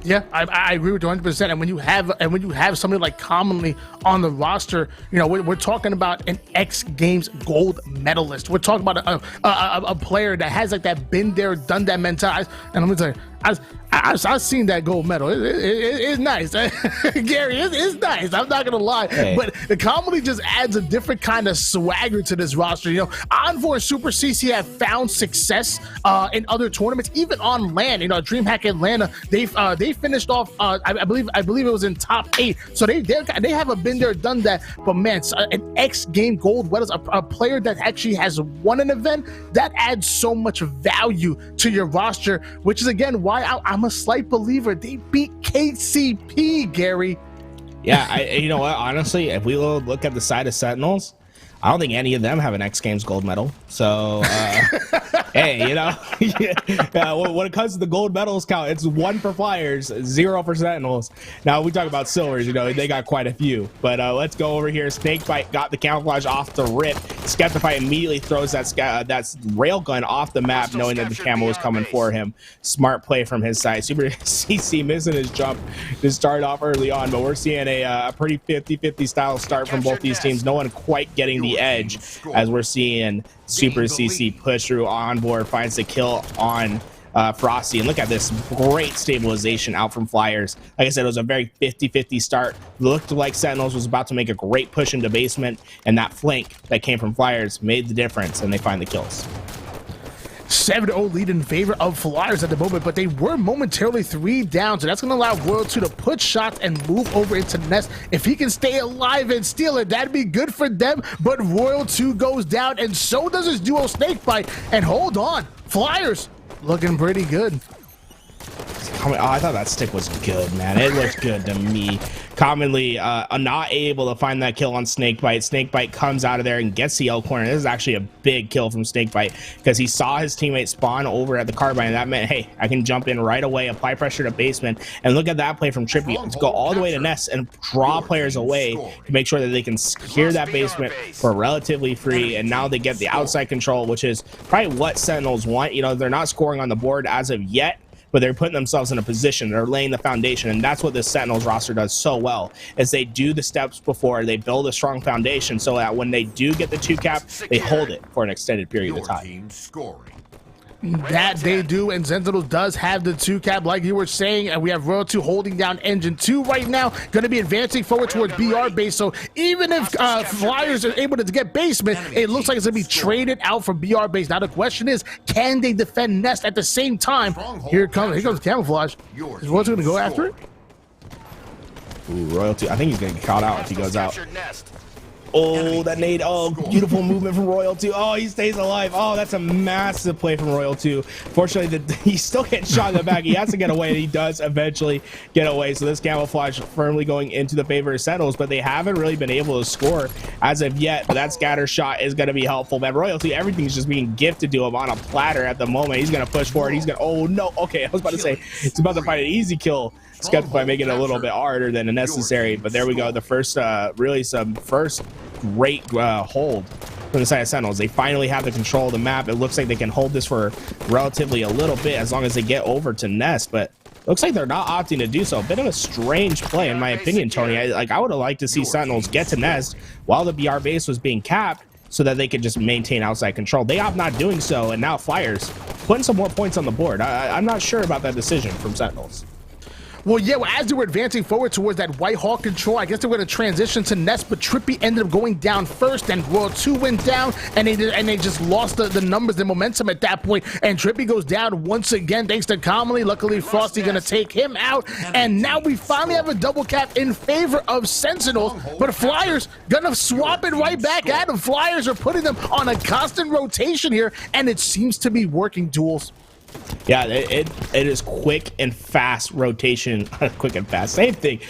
Yeah, I agree with you 100%. And when you have somebody like commonly on the roster, you know, we're talking about an X Games gold medalist. We're talking about a player that has like that been there, done that mentality. And I'm gonna tell you, I've seen that gold medal. It's nice, Gary. It's nice. I'm not gonna lie, but it commonly just adds a different kind of swagger to this roster. You know, Envoy and Super CC have found success in other tournaments, even on LAN. You know, DreamHack Atlanta, they finished off. I believe it was in top 8. So they haven't been there, done that. But man, an X Game gold medalist, a player that actually has won an event, that adds so much value to your roster, which is again why I'm a slight believer. They beat KCP, Gary. Yeah, you know what? Honestly, if we look at the side of Sentinels, I don't think any of them have an X Games gold medal. So, hey, you know, when it comes to the gold medals count, it's 1 for Flyers, 0 for Sentinels. Now, we talk about silvers, you know, they got quite a few. But let's go over here. Snakebite got the camouflage off the rip. Skeptify immediately throws that railgun off the map, knowing that the camo was coming for him. Smart play from his side. Super CC missing his jump to start off early on, but we're seeing a pretty 50-50 style start from both these teams. No one quite getting the edge, as we're seeing Super CC push through on board, finds the kill on Frosty. And look at this great stabilization out from Flyers. Like I said, it was a very 50-50 start. Looked like Sentinels was about to make a great push into basement, and that flank that came from Flyers made the difference, and they find the kills. 7-0 lead in favor of Flyers at the moment, but they were momentarily 3 down, so that's going to allow Royal 2 to put shots and move over into Nest. If he can stay alive and steal it, that'd be good for them, but Royal 2 goes down, and so does his duo Snakebite. And hold on, Flyers looking pretty good. Oh, I thought that stick was good, man. It looked good to me. Commonly not able to find that kill on Snakebite. Snakebite comes out of there and gets the L corner. This is actually a big kill from Snakebite, because he saw his teammate spawn over at the carbine, and that meant, hey, I can jump in right away, apply pressure to basement. And look at that play from Trippy to go all the way to Nest and draw players away to make sure that they can secure that basement for relatively free. And now they get the outside control, which is probably what Sentinels want. You know, they're not scoring on the board as of yet, but they're putting themselves in a position. They're laying the foundation, and that's what the Sentinels roster does so well, is they do the steps before, they build a strong foundation so that when they do get the 2-cap, they hold it for an extended period of time. That they do, and Sentinels does have the 2-cap, like you were saying, and we have Royal 2 holding down Engine 2 right now, going to be advancing forward towards BR base. So even if Flyers are able to get basement, it looks like it's going to be traded out for BR base. Now the question is, can they defend Nest at the same time? Here comes camouflage. Is Royal 2 going to go after it? Ooh, Royal 2, I think he's going to get caught out if he goes out. Oh, that nade. Oh, beautiful movement from Royal 2. Oh, he stays alive. Oh, that's a massive play from Royal 2. Fortunately, he still gets shot in the back. He has to get away, and he does eventually get away. So this camouflage firmly going into the favor of Sentinels, but they haven't really been able to score as of yet. But that scatter shot is going to be helpful. Man, Royal 2, everything's just being gifted to him on a platter at the moment. He's going to push forward. He's going to, oh no. Okay, I was about to say, he's about to find an easy kill. Skeptify making it a little bit harder than necessary, but there we go. The first, really some first great hold from the side of Sentinels. They finally have the control of the map. It looks like they can hold this for relatively a little bit as long as they get over to Nest, but looks like they're not opting to do so. A bit of a strange play, in my opinion, Tony. I would have liked to see Sentinels get to Nest while the BR base was being capped, so that they could just maintain outside control. They opt not doing so, and now Flyers putting some more points on the board. I'm not sure about that decision from Sentinels. Well, yeah, as they were advancing forward towards that White Hawk control, I guess they were going to transition to Nest, but Trippy ended up going down first, and Royal 2 went down, and they just lost the numbers and momentum at that point, and Trippy goes down once again thanks to Commonly. Luckily, Frosty going to take him out, and now we finally have a double cap in favor of Sentinels, but Flyers going to swap it right back at them. Flyers are putting them on a constant rotation here, and it seems to be working, Duels. Yeah, it is quick and fast rotation. Quick and fast, same thing.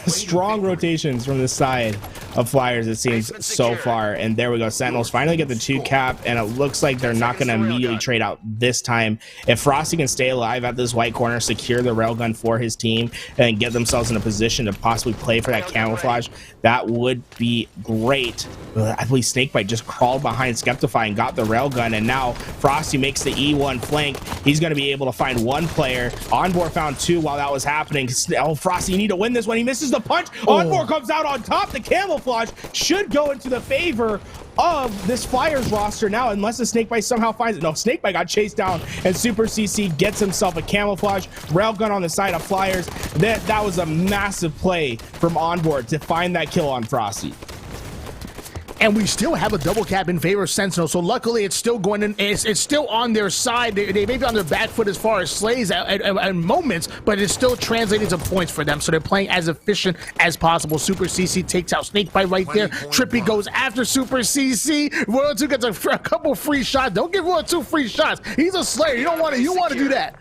Strong rotations from the side of Flyers, it seems, so far. And there we go. Sentinels finally get the 2-cap, and it looks like they're not going to immediately trade out this time. If Frosty can stay alive at this white corner, secure the railgun for his team, and get themselves in a position to possibly play for that camouflage, that would be great. I believe Snakebite just crawled behind Skeptify and got the railgun, and now Frosty makes the E1 flank. He's going to be able to find one player. Onboard found two while that was happening. Oh, Frosty, you need to win this one. He misses the punch. Onboard comes out on top. The camouflage should go into the favor of this Flyers roster now, unless the Snakebite somehow finds it. No, Snakebite got chased down, and Super CC gets himself a camouflage railgun on the side of Flyers. That was a massive play from Onboard to find that kill on Frosty. And we still have a double cap in favor of Sentinel, so luckily it's still going in. It's still on their side. They may be on their back foot as far as slays at moments, but it's still translating to points for them. So they're playing as efficient as possible. Super CC takes out Snakebite right there. Trippy goes after Super CC. Royal 2 gets a couple free shots. Don't give Royal 2 free shots. He's a slayer. You don't want to. You want to do that.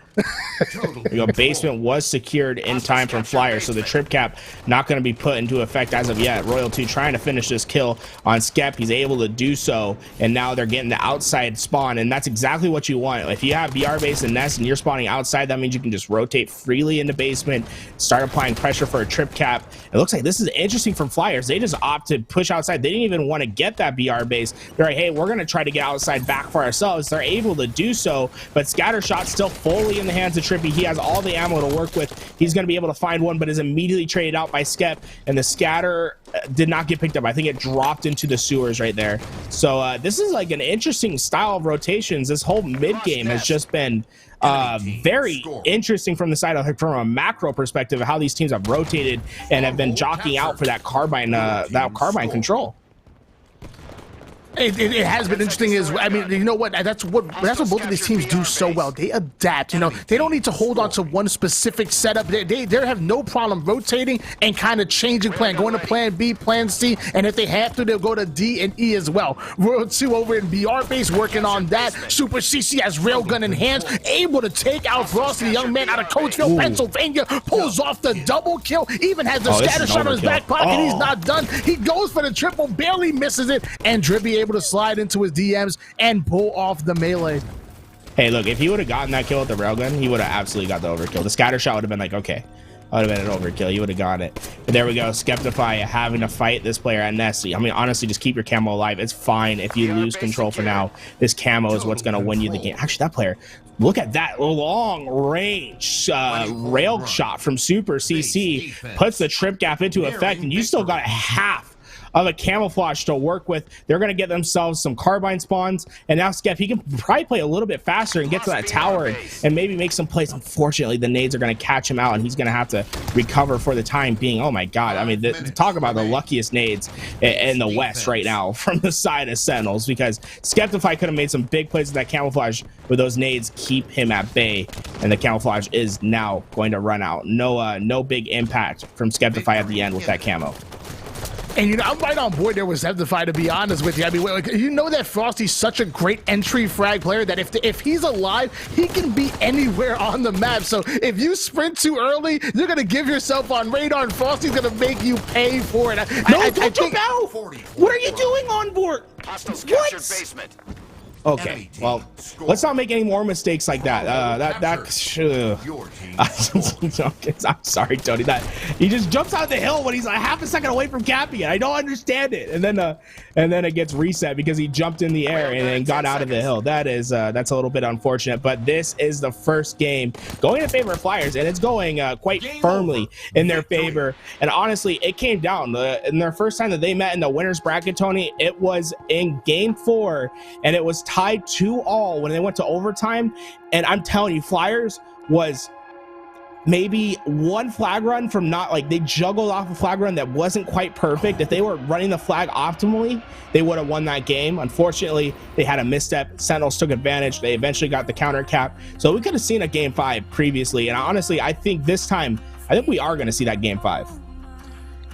Basement was secured in time from Flyers, so the trip cap not going to be put into effect as of yet. Royal 2 trying to finish this kill on Skep. He's able to do so, and now they're getting the outside spawn, and that's exactly what you want. If you have BR base and nest and you're spawning outside, that means you can just rotate freely into basement, start applying pressure for a trip cap. It looks like this is interesting from Flyers. They just opted to push outside. They didn't even want to get that BR base. They're like, hey, we're going to try to get outside back for ourselves. They're able to do so, but scatter shot still fully in the hands of Trippy. He has all the ammo to work with. He's going to be able to find one, but is immediately traded out by Skep, and the scatter did not get picked up. I think it dropped into the sewers right there. So this is like an interesting style of rotations. This whole mid game has just been very interesting from the side of, from a macro perspective, of how these teams have rotated and have been jockeying out for that carbine control. It has been interesting. I mean, you know what? That's what both of these teams do so well. They adapt. You know, they don't need to hold on to one specific setup. They have no problem rotating and kind of changing plan, going to plan B, plan C, and if they have to, they'll go to D and E as well. Royal 2 over in BR base working on that. Super CC has railgun in hands, able to take out Frosty, the young man out of Coatesville, Pennsylvania, pulls off the double kill, even has the scatter shot in his back pocket. He's not done. He goes for the triple, barely misses it, and Drippy able to slide into his DMs and pull off the melee. Hey, look, if he would have gotten that kill with the railgun, he would have absolutely got the overkill. The scatter shot would have been like, okay, that would have been an overkill. You would have got it. But there we go. Skeptify having to fight this player at Nessie. I mean, honestly, just keep your camo alive. It's fine if you lose control for now. This camo is what's going to win you the game. Actually, that player, look at that long range rail shot from Super CC. Puts the trip gap into effect, and you still got half of a camouflage to work with. They're going to get themselves some carbine spawns, and now Skep, he can probably play a little bit faster and get to that tower and maybe make some plays. Unfortunately, the nades are going to catch him out, and he's going to have to recover for the time being. Oh my god, I mean, talk about the luckiest nades in the West right now from the side of Sentinels, because Skeptify could have made some big plays with that camouflage, but those nades keep him at bay, and the camouflage is now going to run out. No big impact from Skeptify at the end with that camo. And you know, I'm right on board there with Zeptify, to be honest with you. I mean, you know that Frosty's such a great entry frag player that if he's alive, he can be anywhere on the map. So if you sprint too early, you're gonna give yourself on radar, and Frosty's gonna make you pay for it. Don't jump out! What are you doing on board? What? Okay, well, let's not make any more mistakes like that. I'm sorry, Tony. That he just jumps out the hill when he's like half a second away from capping it. I don't understand it, and then it gets reset because he jumped in the air and got out of the hill. That's a little bit unfortunate. But this is the first game going in favor of Flyers, and it's going quite firmly in their favor. And honestly, it came down in their first time that they met in the winners bracket, Tony. It was in game 4, and it was tied 2-2 when they went to overtime. And I'm telling you, Flyers was maybe one flag run from not, like, they juggled off a flag run that wasn't quite perfect. If they were running the flag optimally, they would have won that game. Unfortunately, they had a misstep. Sentinels took advantage. They eventually got the counter cap. So we could have seen a game 5 previously. And honestly, I think this time, I think we are going to see that game 5.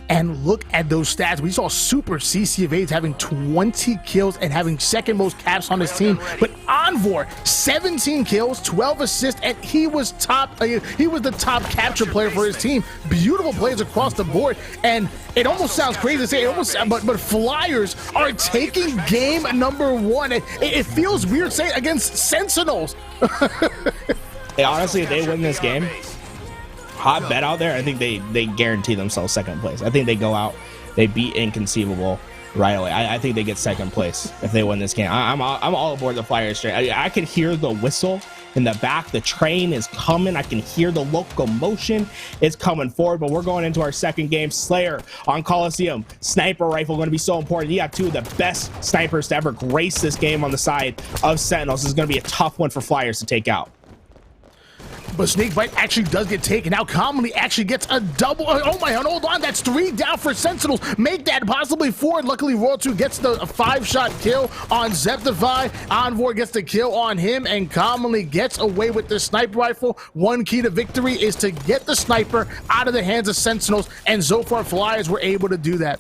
And look at those stats. We saw Super CC of AIDS having 20 kills and having second most caps on his team. But Envor, 17 kills, 12 assists, and he was the top capture player for his team. Beautiful plays across the board. And it almost sounds crazy to say, but Flyers are taking game number 1. It feels weird saying against Sentinels. Hey, honestly, if they win this game, hot bet out there, I think they guarantee themselves second place. I think they go out, they beat Inconceivable right away. I think they get second place if they win this game. I'm all aboard the Flyers straight. I could hear the whistle in the back. The train is coming. I can hear the locomotion. It's coming forward, but we're going into our second game. Slayer on Coliseum. Sniper rifle going to be so important. You have two of the best snipers to ever grace this game on the side of Sentinels. This is going to be a tough one for Flyers to take out. But Snakebite actually does get taken out. Commonly actually gets a double. Oh my god, hold on. That's 3 down for Sentinels. Make that possibly 4. Luckily, Royal 2 gets the 5-shot kill on Zeptify. Envoy gets the kill on him and commonly gets away with the sniper rifle. One key to victory is to get the sniper out of the hands of Sentinels, and so far Flyers were able to do that.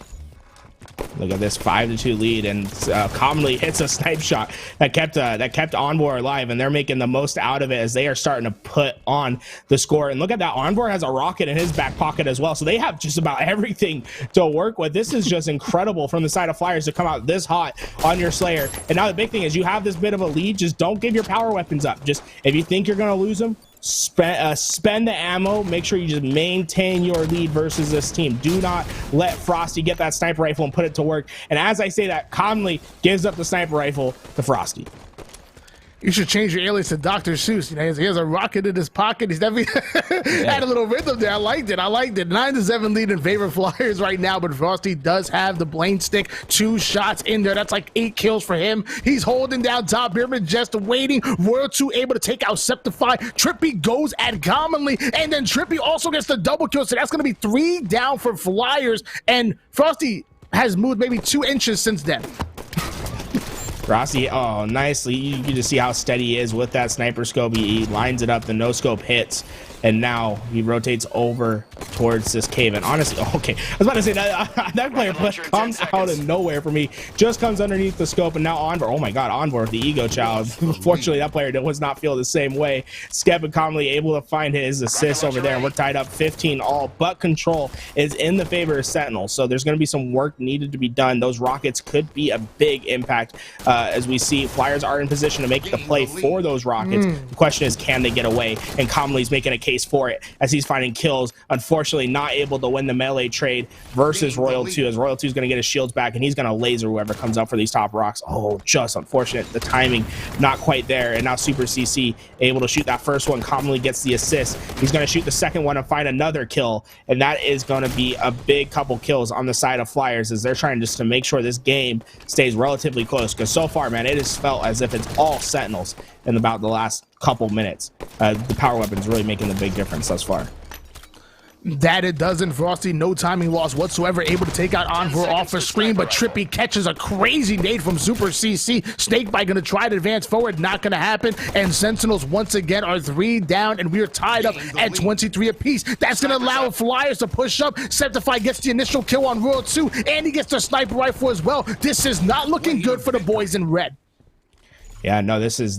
Look at this 5-2 lead, and commonly hits a snipe shot that kept Envoy alive, and they're making the most out of it as they are starting to put on the score. And look at that, Envoy has a rocket in his back pocket as well, so they have just about everything to work with. This is just incredible from the side of Flyers to come out this hot on your Slayer. And now the big thing is you have this bit of a lead. Just don't give your power weapons up. Just if you think you're going to lose them, spend the ammo. Make sure you just maintain your lead versus this team. Do not let Frosty get that sniper rifle and put it to work. And as I say that, Conley gives up the sniper rifle to Frosty. You should change your alias to Dr. Seuss. You know, he has a rocket in his pocket. He's definitely had a little rhythm there. I liked it. 9-7 lead in favor of Flyers right now, but Frosty does have the Blaine stick. 2 shots in there. That's like 8 kills for him. He's holding down top. Pyramid just waiting. Royal 2 able to take out Septify. Trippy goes at commonly, and then Trippy also gets the double kill. So that's going to be 3 down for Flyers, and Frosty has moved maybe 2 inches since then. Rossi, oh, nicely. You can just see how steady he is with that sniper scope. He lines it up, the no scope hits, and now he rotates over towards this cave. And honestly, okay, I was about to say that player comes out of nowhere for me, just comes underneath the scope, and now Envoy, oh my god, Envoy with the ego child. Unfortunately, that player does not feel the same way. Skep and Conley able to find his assist over there, and we're tied up 15 all, but control is in the favor of Sentinel, so there's going to be some work needed to be done. Those rockets could be a big impact. As we see, Flyers are in position to make the play for those rockets. The question is, can they get away? And Conley's making a case for it as he's finding kills. Unfortunately, not able to win the melee trade versus Royal 2, as Royal 2 is going to get his shields back, and he's going to laser whoever comes up for these top rocks. Oh, just unfortunate. The timing not quite there, and now Super CC able to shoot that first one. Conley gets the assist. He's going to shoot the second one and find another kill, and that is going to be a big couple kills on the side of Flyers as they're trying just to make sure this game stays relatively close, because so far, man, it has felt as if it's all Sentinels in about the last couple minutes. The power weapons really making the big difference thus far. That it doesn't. Frosty, no timing loss whatsoever, able to take out Envoy off the screen, but Trippy catches a crazy nade from Super CC. Snakebite going to try to advance forward, not going to happen, and Sentinels once again are 3 down, and we are tied up at 23 apiece. That's going to allow Flyers to push up. Septify gets the initial kill on Royal 2, and he gets the sniper rifle as well. This is not looking good for the boys in red. Yeah, no, this is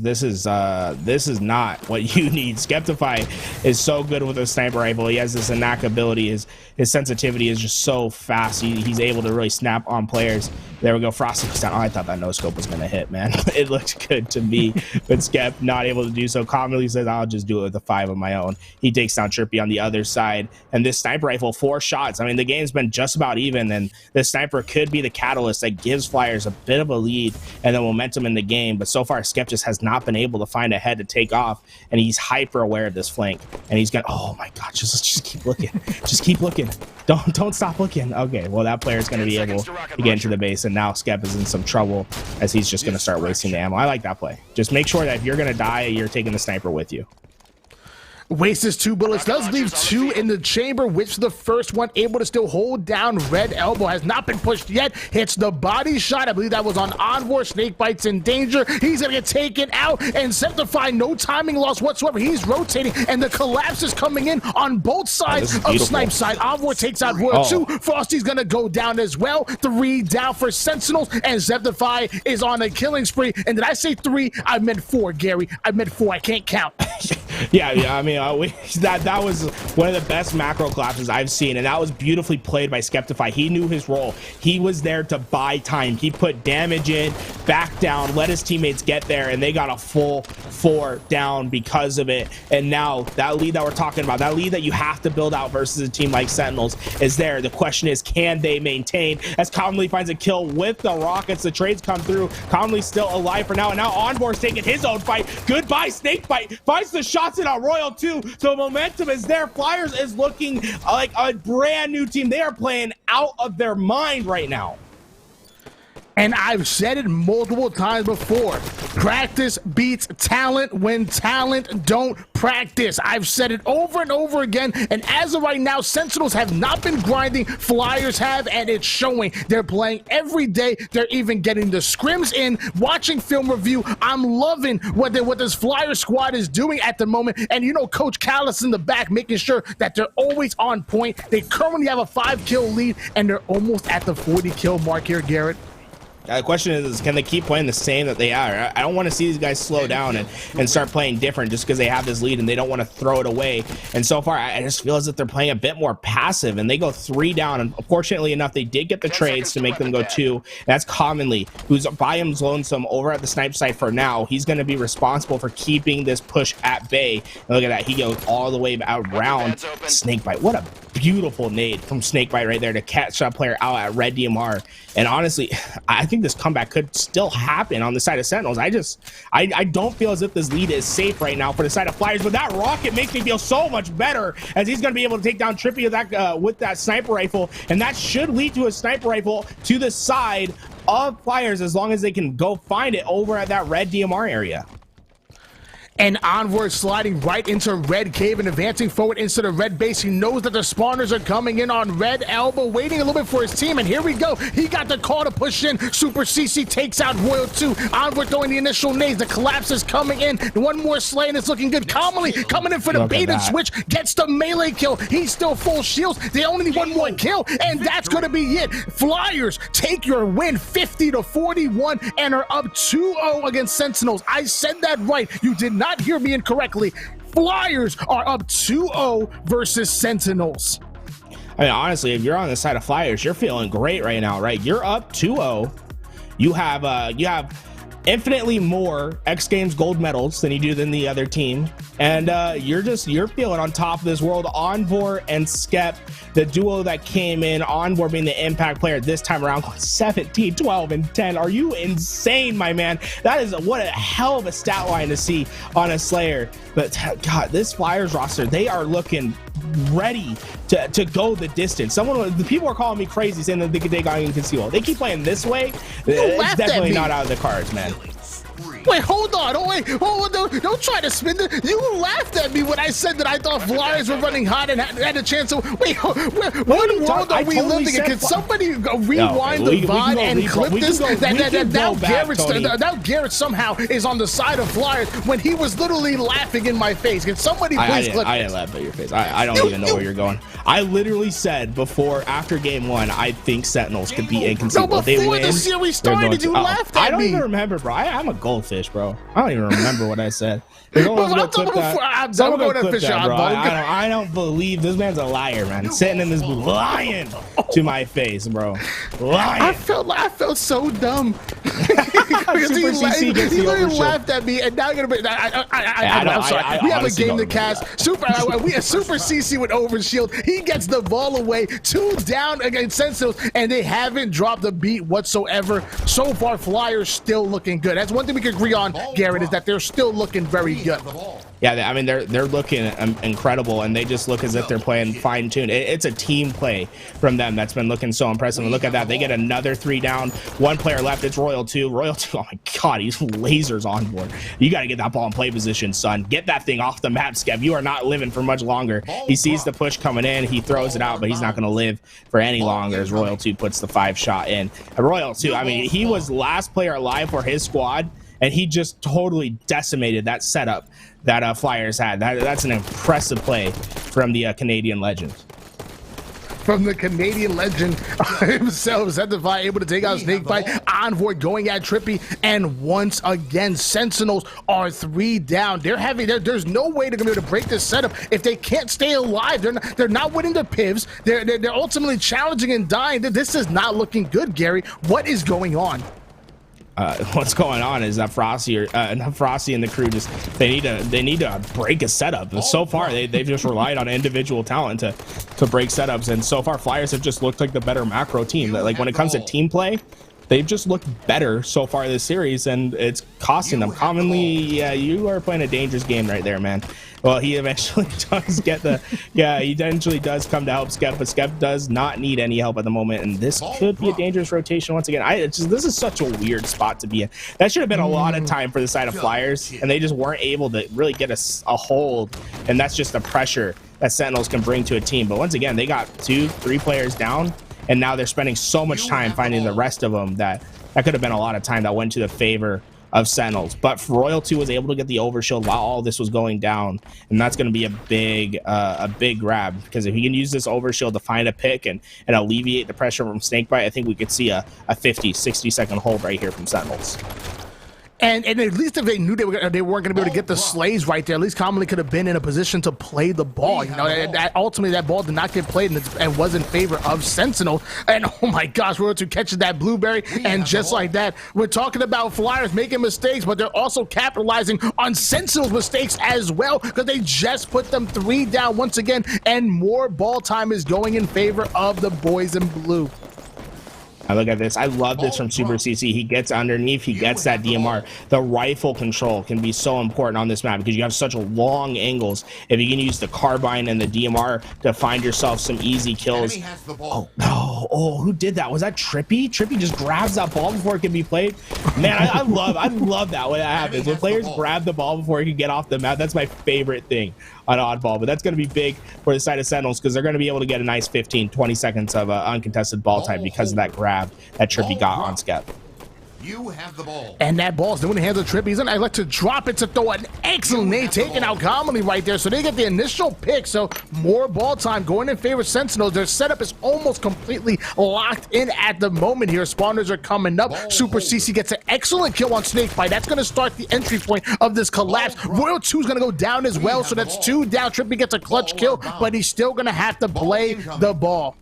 not what you need. Skeptify is so good with a sniper rifle. He has this knack ability. His sensitivity is just so fast. He's able to really snap on players. There we go. Frosty was down. Oh, I thought that no scope was going to hit, man. It looked good to me, but Skep not able to do so. Commonly says, I'll just do it with a 5 of my own. He takes down Trippy on the other side, and this sniper rifle, 4 shots. I mean, the game's been just about even, and this sniper could be the catalyst that gives Flyers a bit of a lead and the momentum in the game. But so far, Skep just has not been able to find a head to take off, and he's hyper aware of this flank, and he's gonna, oh my god, just keep looking. Just keep looking. Don't stop looking. Okay, well, that player is going to be able to get into the base, and now Skep is in some trouble as he's just going to start wasting the ammo. I like that play. Just make sure that if you're going to die, you're taking the sniper with you. Wastes 2 bullets, does leave 2 in the chamber, which the first one able to still hold down. Red elbow has not been pushed yet, hits the body shot. I believe that was on Envoy. Snakebite's in danger. He's gonna get taken out, and Septify, no timing loss whatsoever. He's rotating, and the collapse is coming in on both sides of Snipe side. Envoy takes out Royal 2. Frosty's gonna go down as well. 3 down for Sentinels, and Septify is on a killing spree. And did I say 3? I meant 4, Gary. I meant 4. I can't count. Yeah, I mean, that was one of the best macro collapses I've seen, and that was beautifully played by Skeptify. He knew his role. He was there to buy time. He put damage in, back down, let his teammates get there, and they got a full 4 down because of it. And now that lead that we're talking about, that lead that you have to build out versus a team like Sentinels, is there. The question is, can they maintain? As Conley finds a kill with the rockets, the trades come through. Conley's still alive for now, and now Onboard's taking his own fight. Goodbye, Snakebite. Finds the shots in on Royal 2, so momentum is there. Flyers is looking like a brand new team. They are playing out of their mind right now. And I've said it multiple times before. Practice beats talent when talent don't practice. I've said it over and over again. And as of right now, Sentinels have not been grinding. Flyers have, and it's showing. They're playing every day. They're even getting the scrims in. Watching film review, I'm loving what this Flyer squad is doing at the moment. And you know, Coach Callis in the back, making sure that they're always on point. They currently have a 5-kill lead, and they're almost at the 40-kill mark here, Garrett. The question is, can they keep playing the same that they are? I don't want to see these guys slow down and start playing different just because they have this lead and they don't want to throw it away. And so far, I just feel as if they're playing a bit more passive, and they go 3 down. And fortunately enough, they did get the trades to make them go 2. That's Commonly, who's by him lonesome over at the snipe site for now. He's going to be responsible for keeping this push at bay. And look at that. He goes all the way around Snakebite. What a beautiful nade from Snakebite right there to catch that player out at red DMR. And honestly, I think this comeback could still happen on the side of Sentinels. I don't feel as if this lead is safe right now for the side of Flyers, but that rocket makes me feel so much better, as he's going to be able to take down Trippy with that sniper rifle, and that should lead to a sniper rifle to the side of Flyers as long as they can go find it over at that red DMR area. And Onward sliding right into red cave and advancing forward into the red base. He knows that the spawners are coming in on red. Elbow waiting a little bit for his team, and here we go. He got the call to push in. Super CC takes out Royal 2. Onward throwing the initial nades. The collapse is coming in. One more slay, and it's looking good. Commonly coming in for the bait and switch. Gets the melee kill. He's still full shields. They only need one more kill, and that's going to be it. Flyers take your win 50-41 and are up 2-0 against Sentinels. I said that right. You did not hear me incorrectly. Flyers are up 2-0 versus Sentinels. I mean, honestly, if you're on the side of Flyers, you're feeling great right now, right? You're up 2-0. You have infinitely more X Games gold medals than you do than the other team, and you're feeling on top of this world. Onvor and Skep, the duo that came in, Onvor being the impact player this time around, 17, 12, and 10. Are you insane, my man? That is what a hell of a stat line to see on a Slayer. But God, this Flyers roster, they are looking ready to go the distance. The people are calling me crazy, saying that they could take on Inconceivable. They keep playing this way. It's definitely not out of the cards, man. Wait, hold on. Oh, wait. Oh, don't try to spin it. You laughed at me when I said that I thought Flyers were running hot and had a chance to. Wait, what world are we living in? Can somebody rewind the VOD and clip this? Now Garrett somehow is on the side of Flyers when he was literally laughing in my face. Can somebody please clip it? I didn't laugh at your face. I don't even know where you're going. I literally said after game 1, I think Sentinels could be Inconceivable. No, before the series started, you laughed at me. I don't even remember, bro. I'm a goldfish, bro. I don't even remember what I said. I don't believe this man's a liar, man. Sitting in this booth lying to my face, bro. Lying. I felt so dumb. Because he literally laughed at me, and now you're gonna be. I'm sorry. We have a game to cast. Super CC with overshield. He gets the ball away. 2 down against Sentinels, and they haven't dropped a beat whatsoever. So far, Flyers still looking good. That's one thing we can agree on, Garrett, is that they're still looking very good. Yeah, I mean, they're looking incredible, and they just look as if they're playing fine-tuned. It's a team play from them that's been looking so impressive. And look at that. They get another 3 down. 1 player left. It's Royal 2. Royal 2, oh my God, he's lasers on board. You got to get that ball in play position, son. Get that thing off the map, Skev. You are not living for much longer. He sees the push coming in. He throws it out, but he's not going to live for any longer as Royal 2 puts the 5-shot in. And Royal 2, I mean, he was last player alive for his squad, and he just totally decimated that setup that Flyers had. That's an impressive play from the Canadian legend. from the Canadian legend himself. Sentinel able to take out Snakebite. Envoy going at Trippy, and once again, Sentinels are 3 down. There's no way they're gonna be able to break this setup if they can't stay alive. They're not winning the pivs. They're ultimately challenging and dying. This is not looking good, Gary. What is going on? What's going on is that Frosty and the crew they need to break a setup. So far they've just relied on individual talent to break setups, and so far Flyers have just looked like the better macro team. Like when it comes to team play, they've just looked better so far this series, and it's costing them. Commonly, yeah, you are playing a dangerous game right there, man. Well, he eventually does get he eventually does come to help Skep, but Skep does not need any help at the moment, and this could be a dangerous rotation once again. This is such a weird spot to be in. That should have been a lot of time for the side of Flyers, and they just weren't able to really get a hold, and that's just the pressure that Sentinels can bring to a team. But once again, they got 2-3 players down, and now they're spending so much time finding the rest of them that could have been a lot of time that went to the favor of Sentinels. But Royalty was able to get the overshield while all this was going down, and that's going to be a big grab, because if he can use this overshield to find a pick and alleviate the pressure from Snakebite, I think we could see a 50-60 second hold right here from Sentinels. And at least if they knew they weren't going to be able to get the slays right there, at least Commonly could have been in a position to play the ball. You know, ultimately that ball did not get played, and was in favor of Sentinel. And oh my gosh, we're to catch that blueberry, and just like that, we're talking about Flyers making mistakes, but they're also capitalizing on Sentinel's mistakes as well, because they just put them 3 down once again, and more ball time is going in favor of the boys in blue. I look at this. I love this from Super CC. He gets underneath. He gets that DMR. The rifle control can be so important on this map because you have such long angles. If you can use the carbine and the DMR to find yourself some easy kills. Oh, no. Oh, who did that? Was that Trippy? Trippy just grabs that ball before it can be played. Man, I love that when that happens. When players grab the ball before it can get off the map, that's my favorite thing on Oddball. But that's going to be big for the side of Sentinels, because they're going to be able to get a nice 15-20 seconds of uncontested ball time because of that grab that Trippy got on Skep. You have the ball. And that ball's doing the hands of Trippy. He's gonna like to drop it to throw an excellent nade, taking out Commonly right there. So they get the initial pick. So more ball time going in favor of Sentinels. Their setup is almost completely locked in at the moment here. Spawners are coming up. Super CC gets an excellent kill on Snakebite. That's gonna start the entry point of this collapse. Royal 2 is gonna go down as well. So that's 2 down. Trippy gets a clutch kill, but he's still gonna have to play the ball.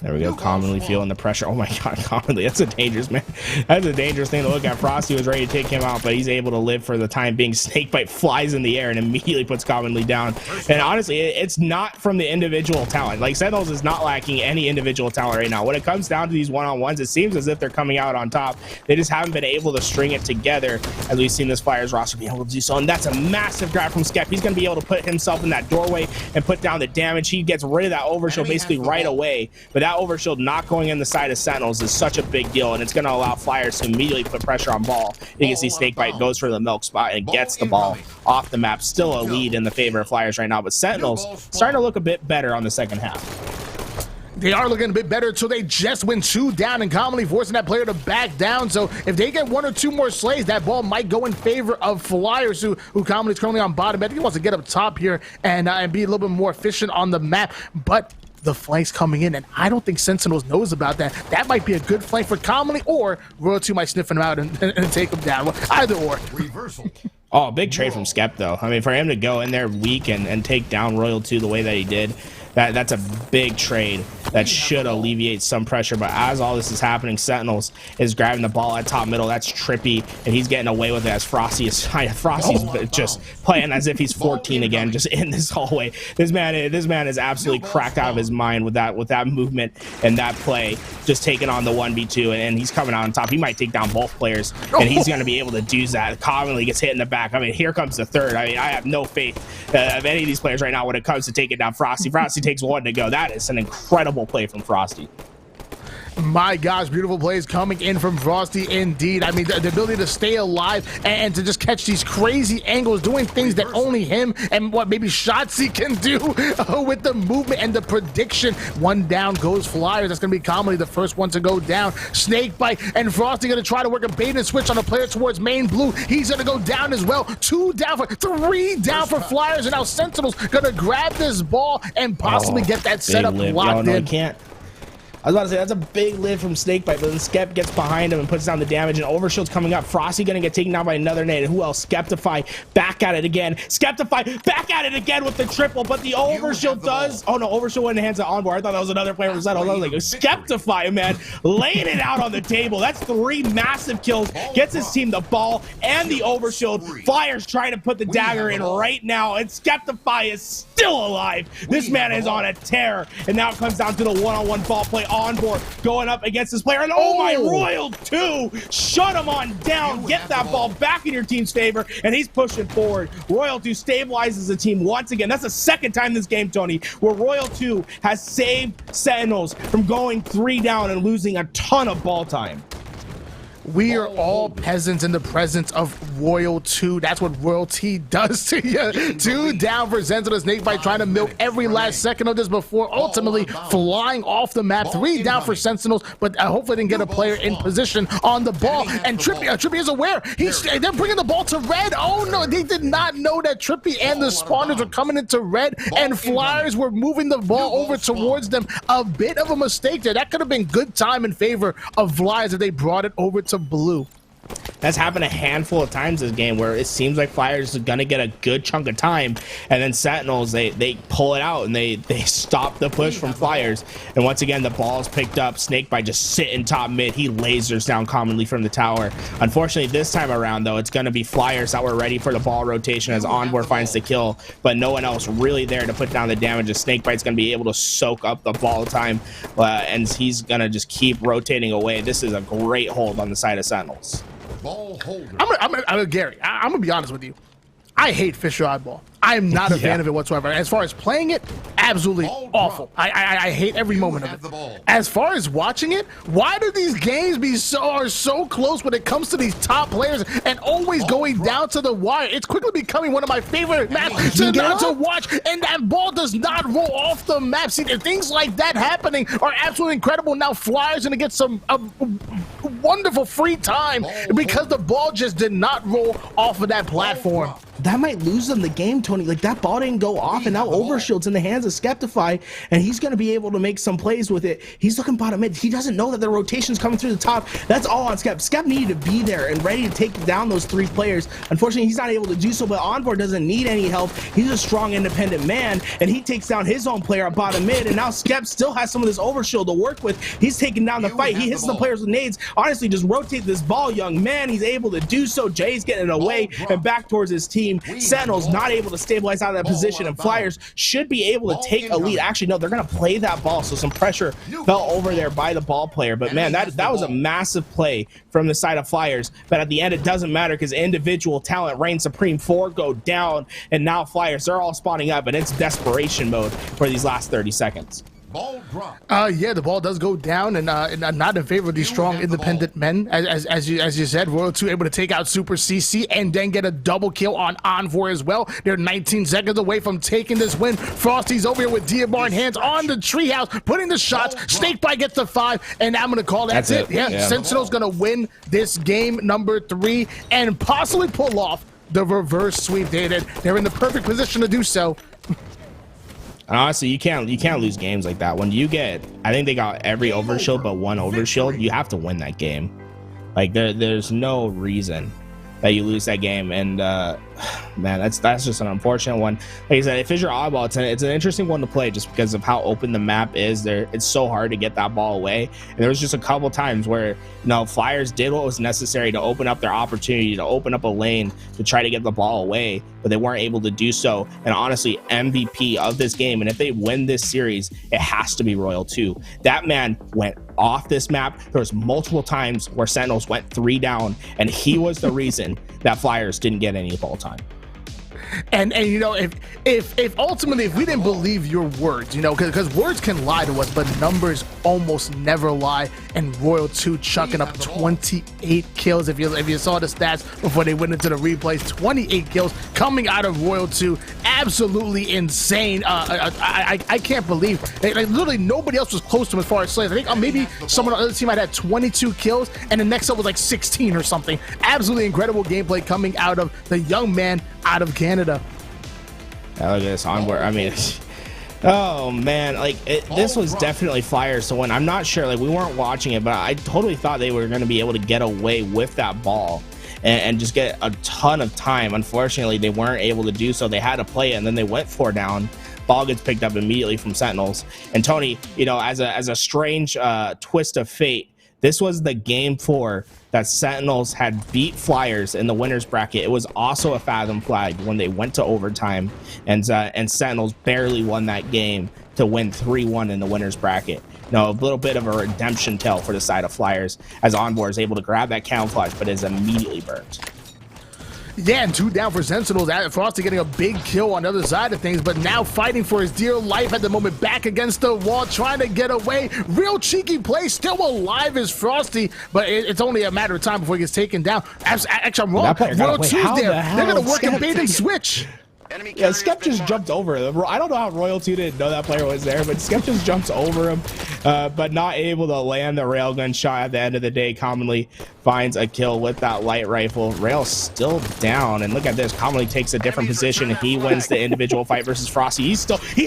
There we go. Commonly feeling the pressure. Oh my God, Commonly. That's a dangerous, man. That's a dangerous thing to look at. Frosty was ready to take him out, but he's able to live for the time being. Snakebite flies in the air and immediately puts Commonly down. And honestly, it's not from the individual talent. Like, Sentinels is not lacking any individual talent right now. When it comes down to these one-on-ones, it seems as if they're coming out on top. They just haven't been able to string it together, as we've seen this Flyers roster be able to do so. And that's a massive grab from Skep. He's going to be able to put himself in that doorway and put down the damage. He gets rid of that overshield basically right away. But that overshield not going in the side of Sentinels is such a big deal, and it's going to allow Flyers to immediately put pressure on ball. You can see Snakebite goes for the milk spot and gets the ball off the map. Still a lead in the favor of Flyers right now, but Sentinels starting to look a bit better on the second half. They are looking a bit better, so they just went 2 down and Commonly forcing that player to back down. So if they get 1 or 2 more slays, that ball might go in favor of Flyers, who Commonly is currently on bottom. I think he wants to get up top here and be a little bit more efficient on the map, but the flanks coming in, and I don't think Sentinels knows about that. That might be a good flank for Commonly, or Royal 2 might sniff him out and take him down. Either or. Reversal. Oh, big trade from Skep, though. I mean, for him to go in there weak and take down Royal 2 the way that he did, that's a big trade that should alleviate some pressure. But as all this is happening, Sentinels is grabbing the ball at top middle. That's Trippy, and he's getting away with it as Frosty's just playing as if he's 14 again, just in this hallway. This man is absolutely cracked out of his mind with that movement and that play, just taking on the 1v2, and he's coming out on top. He might take down both players, and he's going to be able to do that. Commonly gets hit in the back. I mean, here comes the third. I mean, I have no faith of any of these players right now when it comes to taking down Frosty. Frosty takes 1 to go. That is an incredible play from Frosty. My gosh, beautiful plays coming in from Frosty indeed. I mean, the ability to stay alive and to just catch these crazy angles, doing things that only him and what maybe Shotzi can do with the movement and the prediction. One down goes Flyers. That's going to be commonly the first one to go down. Snakebite and Frosty going to try to work a bait and switch on a player towards main blue. He's going to go down as well. 2 down for 3 down for Flyers, and now Sentinels going to grab this ball and possibly get that setup locked in. He can't. I was about to say, that's a big lift from Snakebite, but then Skep gets behind him and puts down the damage, and Overshield's coming up. Frosty gonna get taken down by another nade. And who else? Skeptify back at it again. Skeptify back at it again with the triple, but the Overshield does. Oh no, Overshield went in the hands of Onboard. I thought that was another player from Sentinels. I was like, Skeptify, man, laying it out on the table. That's 3 massive kills. Gets his team the ball and the Overshield. Flyers trying to put the dagger in right now, and Skeptify is still alive. This man is on a tear, and now it comes down to the one-on-one ball play. Onboard going up against this player, and oh my, Royal 2 shut him on down. Get that ball back in your team's favor, and he's pushing forward. Royal 2 stabilizes the team once again. That's the second time this game, Tony, where Royal 2 has saved Sentinels from going 3 down and losing a ton of ball time. We are all peasants in the presence of Royal 2. That's what royalty does to you. 2 down for Sentinel. Snakebite trying to milk every last second of this before ultimately flying off the map. 3 down for Sentinels, but hopefully didn't get a player in position on the ball. And Trippy is aware. They're bringing the ball to red. Oh no, they did not know that Trippy and the spawners were coming into red, and Flyers were moving the ball over towards them. A bit of a mistake there. That could have been good time in favor of Flyers if they brought it over to blue. That's happened a handful of times this game where it seems like Flyers are gonna get a good chunk of time, and then Sentinels they pull it out and they stop the push from Flyers. And once again, the ball is picked up. Snakebite just sitting top mid. He lasers down commonly from the tower. Unfortunately, this time around though, it's gonna be Flyers that were ready for the ball rotation as Onboard finds the kill, but no one else really there to put down the damage. As Snakebite's gonna be able to soak up the ball time, and he's gonna just keep rotating away. This is a great hold on the side of Sentinels. Gary, I'm gonna be honest with you. I hate Fisher Oddball. I am not a fan of it whatsoever. As far as playing it, absolutely awful. I hate every moment of it. As far as watching it, why do these games are so close when it comes to these top players and always going down to the wire? It's quickly becoming one of my favorite maps to watch, and that ball does not roll off the map. See, things like that happening are absolutely incredible. Now Flyers gonna get some wonderful free time because the ball just did not roll off of that platform. That might lose them the game, Tony. Like, that ball didn't go off, and now Overshield's in the hands of Skeptify, and he's going to be able to make some plays with it. He's looking bottom mid. He doesn't know that the rotation's coming through the top. That's all on Skep. Skep needed to be there and ready to take down those 3 players. Unfortunately, he's not able to do so, but Onboard doesn't need any help. He's a strong, independent man, and he takes down his own player at bottom mid, and now Skep still has some of this Overshield to work with. He's taking down the fight. He hits the players with nades. Honestly, just rotate this ball, young man. He's able to do so. Jay's getting it away and back towards his team. Sentinels not able to stabilize out of that position, and Flyers should be able to take a lead. Actually, no, they're going to play that ball, so some pressure fell over there by the ball player. But man, that was a massive play from the side of Flyers. But at the end, it doesn't matter because individual talent reigns supreme. 4 go down, and now Flyers, they're all spawning up, and it's desperation mode for these last 30 seconds. Ball drop. Yeah, the ball does go down, and not in favor of these strong independent men. As you said, Royal 2 able to take out Super CC and then get a double kill on Envoy as well. They're 19 seconds away from taking this win. Frosty's over here with Diabar in hands on the treehouse, putting the shots. Snakebite gets the 5, and I'm gonna call that's it. Yeah, Sentinel's gonna win this game number 3 and possibly pull off the reverse sweep. They're in the perfect position to do so. And honestly, you can't lose games like that. When you get, I think they got every Overshield but 1 Overshield, you have to win that game. Like, there's no reason that you lose that game. And man, that's just an unfortunate one. Like I said, if it's your Oddball, it's an interesting one to play just because of how open the map is. There, it's so hard to get that ball away. And there was just a couple times where Flyers did what was necessary to open up their opportunity, to open up a lane to try to get the ball away, but they weren't able to do so. And honestly, MVP of this game, and if they win this series, it has to be Royal 2. That man went off this map. There was multiple times where Sentinels went 3 down, and he was the reason that Flyers didn't get any ball time. And you know, if ultimately if we didn't believe your words, you know, because words can lie to us, but numbers almost never lie. And Royal 2 chucking up 28 kills. If you saw the stats before they went into the replays, 28 kills coming out of Royal 2, absolutely insane. I can't believe like literally nobody else was close to him as far as slays. I think maybe someone on the other team had 22 kills, and the next up was like 16 or something. Absolutely incredible gameplay coming out of the young man out of Canada. Yeah, look at this onboard. I mean, oh man, like this was definitely Flyers to win. I'm not sure, like we weren't watching it, but I totally thought they were going to be able to get away with that ball and just get a ton of time. Unfortunately, they weren't able to do so. They had to play it, and then they went 4 down. Ball gets picked up immediately from Sentinels. And Tony, you know, as a strange twist of fate, this was the game 4 that Sentinels had beat Flyers in the winners bracket. It was also a Fathom flag when they went to overtime, and Sentinels barely won that game to win 3-1 in the winners bracket. No, a little bit of a redemption tale for the side of Flyers, as Onboard is able to grab that camouflage, but is immediately burnt. Yeah, and 2 down for Sentinels. Frosty getting a big kill on the other side of things, but now fighting for his dear life at the moment, back against the wall, trying to get away. Real cheeky play, still alive is Frosty, but it's only a matter of time before he gets taken down. Actually, I'm wrong. Royal 2's there. They're going to work a bait and switch. Yeah, Skep just jumped over him. I don't know how Royal 2 didn't know that player was there, but Skep just jumps over him, but not able to land the railgun shot at the end of the day. Commonly finds a kill with that light rifle. Rail's still down, and look at this. Commonly takes a different position. He wins the individual fight versus Frosty. He's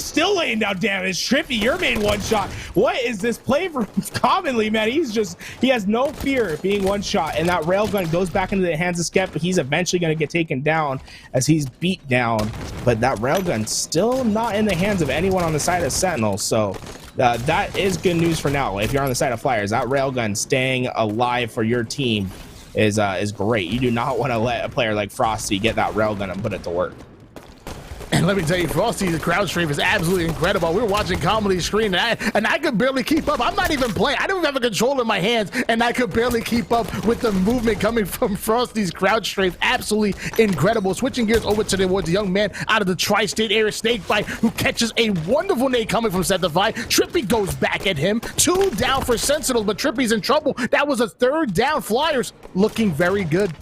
still laying down damage. Trippy, your main one shot. What is this play from Commonly, man? He has no fear of being one shot, and that railgun goes back into the hands of Skep, but he's eventually going to get taken down as he's beat down. But that railgun still not in the hands of anyone on the side of Sentinels. So that is good news for now. If you're on the side of Flyers, that railgun staying alive for your team is great. You do not want to let a player like Frosty get that railgun and put it to work. And let me tell you, Frosty's crowd strafe is absolutely incredible. We were watching Comedy's screen, and I could barely keep up. I'm not even playing. I don't even have a controller in my hands, and I could barely keep up with the movement coming from Frosty's crowd strafe. Absolutely incredible. Switching gears over towards the young man out of the tri-state area, Snakebite, who catches a wonderful nade coming from Sentinel. Trippy goes back at him. 2 down for Sentinels, but Trippy's in trouble. That was a 3rd down. Flyers looking very good.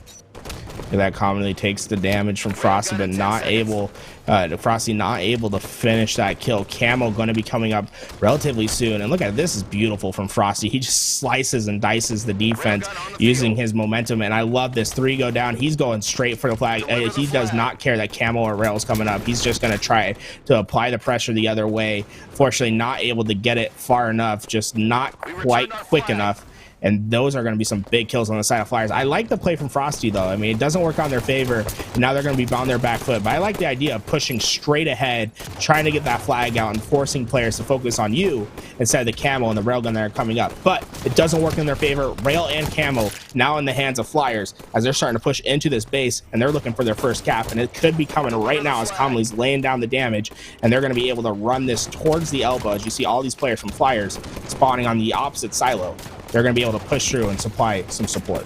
That commonly takes the damage from Frosty, but not able to finish that kill. Camo going to be coming up relatively soon, and look at this, is beautiful from Frosty. He just slices and dices the defense using his momentum, and I love this. 3 go down. He's going straight for the flag. He does not care that Camo or Rail's coming up. He's just going to try to apply the pressure the other way. Fortunately, not able to get it far enough, just not quite quick enough. And those are going to be some big kills on the side of Flyers. I like the play from Frosty, though. I mean, it doesn't work on their favor. And now they're going to be on their back foot. But I like the idea of pushing straight ahead, trying to get that flag out, and forcing players to focus on you instead of the camo and the railgun that are coming up. But it doesn't work in their favor. Rail and camo now in the hands of Flyers as they're starting to push into this base, and they're looking for their first cap. And it could be coming right now as Commonly's laying down the damage, and they're going to be able to run this towards the elbow. As you see all these players from Flyers spawning on the opposite silo. They're going to be able to push through and supply some support.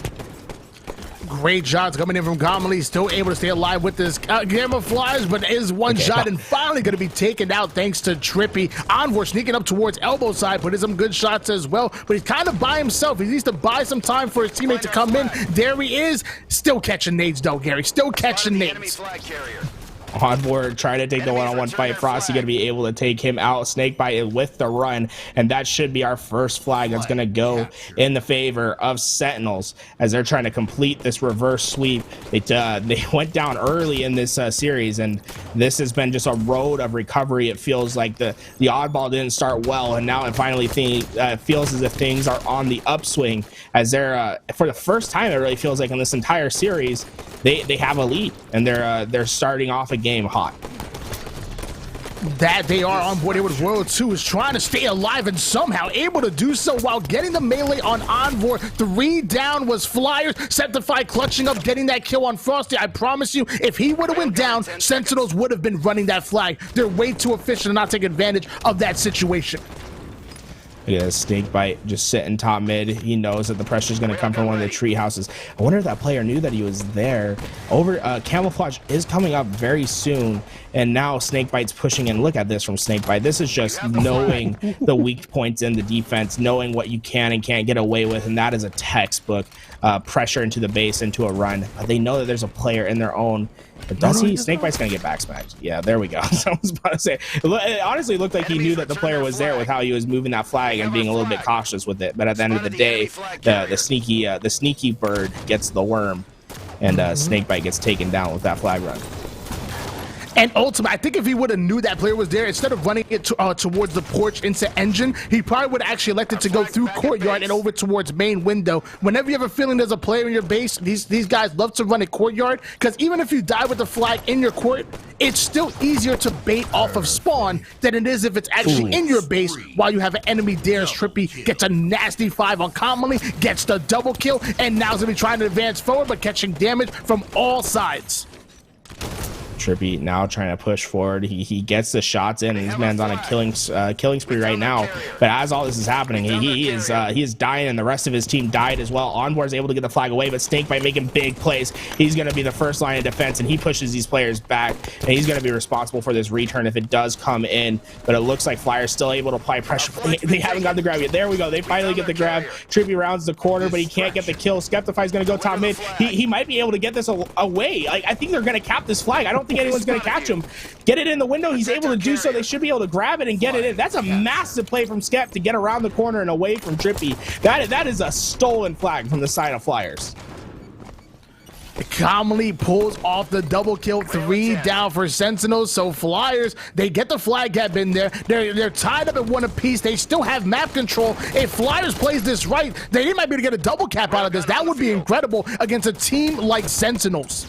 Great shots coming in from Commonly, still able to stay alive with this camouflage, but is one shot and finally going to be taken out thanks to Trippy. Onward sneaking up towards elbow side, but is some good shots as well. But he's kind of by himself. He needs to buy some time for his teammate to come in. There he is, still catching nades though, Gary, still catching nades. Onboard trying to take the one-on-one fight. Frosty going to be able to take him out. Snakebite with the run, and that should be our first flag that's going to go in the favor of Sentinels as they're trying to complete this reverse sweep. They went down early in this series, and this has been just a road of recovery. It feels like the Oddball didn't start well, and now it finally feels as if things are on the upswing as they're for the first time, it really feels like in this entire series they have a lead, and they're starting off a game hot. That they are on board here with Royal 2 is trying to stay alive and somehow able to do so while getting the melee on Envor. 3 down was Flyers. Sentinel clutching up, getting that kill on Frosty. I promise you, if he would have went down, Sentinels would have been running that flag. They're way too efficient to not take advantage of that situation. Look at this Snakebite just sitting top mid. He knows that the pressure is going to come from one of the tree houses. I wonder if that player knew that he was there. Camouflage is coming up very soon, and now Snakebite's pushing in. Look at this from Snakebite. This is just knowing the weak points in the defense, knowing what you can and can't get away with, and that is a textbook pressure into the base, into a run. But they know that there's a player in their own. But does he? Snakebite's gonna get backsmacked. Yeah, there we go. So I was about to say, it honestly looked like he knew that the player was there with how he was moving that flag and being a little bit cautious with it. But at the end of the day, the sneaky bird gets the worm, and Snakebite gets taken down with that flag run. And ultimately, I think if he would have knew that player was there, instead of running it towards the porch into engine, he probably would have actually elected to go through courtyard and over towards main window. Whenever you have a feeling there's a player in your base, these guys love to run a courtyard, because even if you die with the flag in your court, it's still easier to bait off of spawn than it is if it's actually in your base while you have an enemy there. Trippy gets a nasty 5 on Commonly, gets the double kill, and now he's going to be trying to advance forward, but catching damage from all sides. Trippy now trying to push forward. He gets the shots in, and this man's on a killing spree right now. But as all this is happening, he is dying, and the rest of his team died as well. Onboard is able to get the flag away, but Snakebite making big plays. He's going to be the first line of defense, and he pushes these players back, and he's going to be responsible for this return if it does come in. But it looks like Flyer's still able to apply pressure. They haven't got the grab yet. There we go. They finally get the grab. Trippy rounds the corner, but he can't get the kill. Skeptify is going to go top mid. He might be able to get this away. I think they're going to cap this flag. I don't think anyone's going to catch him. Get it in the window. He's able to do so. They should be able to grab it and get it in. That's a massive play from Skep to get around the corner and away from Trippy. That is a stolen flag from the side of Flyers. Commonly pulls off the double kill, 3 down for Sentinels. So Flyers, they get the flag gap in there. They're tied up at 1 apiece. They still have map control. If Flyers plays this right, they might be able to get a double cap out of this. That would be incredible against a team like Sentinels.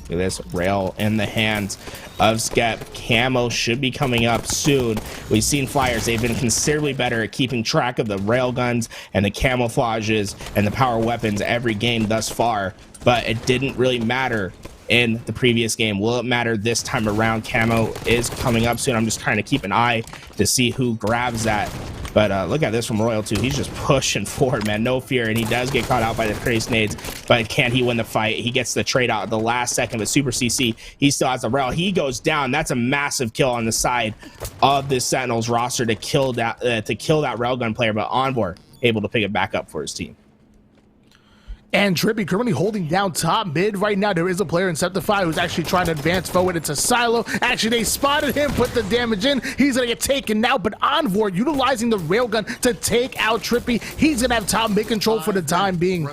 Look at this rail in the hands of Skep. Camo should be coming up soon. We've seen Flyers. They've been considerably better at keeping track of the rail guns and the camouflages and the power weapons every game thus far, but it didn't really matter in the previous game. Will it matter this time around? Camo is coming up soon. I'm just trying to keep an eye to see who grabs that. But look at this from Royal 2. He's just pushing forward, man. No fear. And he does get caught out by the crazy nades. But can he win the fight? He gets the trade out at the last second with Super CC. He still has the rail. He goes down. That's a massive kill on the side of this Sentinels roster to kill that railgun player. But Onboard able to pick it back up for his team. And Trippy currently holding down top mid right now. There is a player in Septify who's actually trying to advance forward. It's a silo. Actually, they spotted him, put the damage in. He's going to get taken now, but Onboard utilizing the railgun to take out Trippy. He's going to have top mid control for the time being.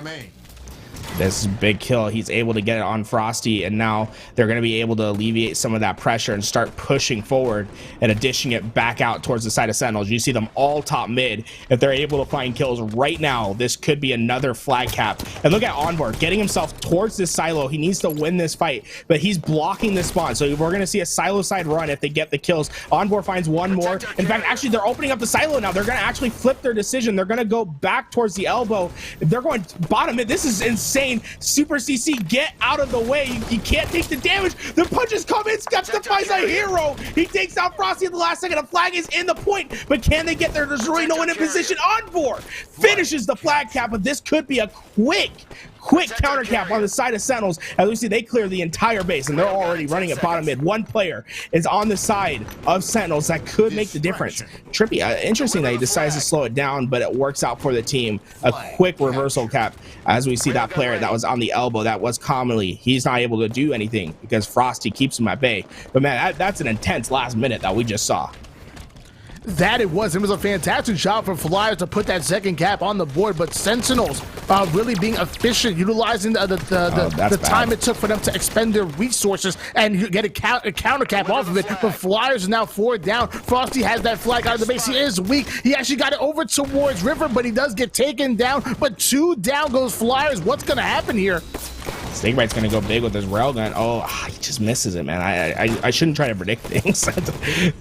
This is a big kill. He's able to get it on Frosty, and now they're going to be able to alleviate some of that pressure and start pushing forward and dishing it back out towards the side of Sentinels. You see them all top mid. If they're able to find kills right now, this could be another flag cap. And look at Onboard getting himself towards this silo. He needs to win this fight, but he's blocking the spawn. So we're going to see a silo side run if they get the kills. Onboard finds one more. In fact, actually, they're opening up the silo now. They're going to actually flip their decision. They're going to go back towards the elbow. They're going bottom mid. This is insane. Super CC, get out of the way. You can't take the damage. The punches come in. Skeptify's a hero. He takes out Frosty at the last second. The flag is in the point, but can they get there? There's really no one in position. Onboard finishes the flag cap, but this could be a quick counter cap on the side of Sentinels. As we see, they clear the entire base, and they're already running at bottom mid. One player is on the side of Sentinels that could make the difference. Trippy, interesting that he decides to slow it down, but it works out for the team. A quick reversal cap, as we see that player that was on the elbow, that was Commonly. He's not able to do anything because Frosty keeps him at bay. But man, that's an intense last minute that we just saw. That it was a fantastic job for Flyers to put that second cap on the board, but Sentinels really being efficient, utilizing the time it took for them to expend their resources and get a counter cap off of it. But Flyers are now 4 down. Frosty has that flag out of the base. He is weak. He actually got it over towards River, but he does get taken down. But 2 down goes Flyers. What's going to happen here? Snakebite's gonna go big with his railgun. Oh, he just misses it, man. I shouldn't try to predict things,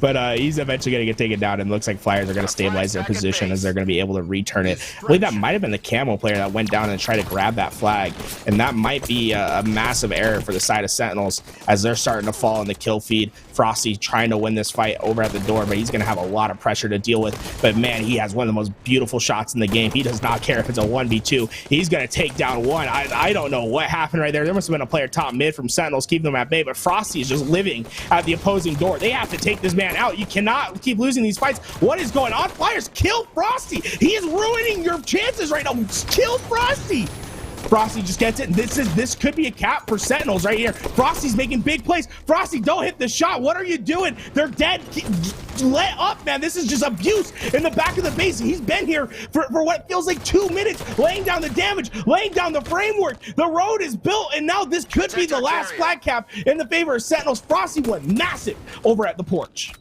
but he's eventually gonna get taken down, and looks like Flyers are gonna stabilize their position as they're gonna be able to return it. I believe that might have been the camo player that went down and tried to grab that flag, and that might be a massive error for the side of Sentinels as they're starting to fall in the kill feed. Frosty trying to win this fight over at the door, but he's going to have a lot of pressure to deal with. But man, he has one of the most beautiful shots in the game. He does not care if it's a 1v2. He's going to take down one. I don't know what happened right there. There must have been a player top mid from Sentinels keeping them at bay, but Frosty is just living at the opposing door. They have to take this man out. You cannot keep losing these fights. What is going on? Flyers, kill Frosty. He is ruining your chances right now. Kill Frosty. Frosty just gets it. This could be a cap for Sentinels right here. Frosty's making big plays. Frosty, don't hit the shot. What are you doing? They're dead. Let up, man. This is just abuse in the back of the base. He's been here for what feels like 2 minutes, laying down the damage, laying down the framework. The road is built, and now this could be the last flag cap in the favor of Sentinels. Frosty went massive over at the porch.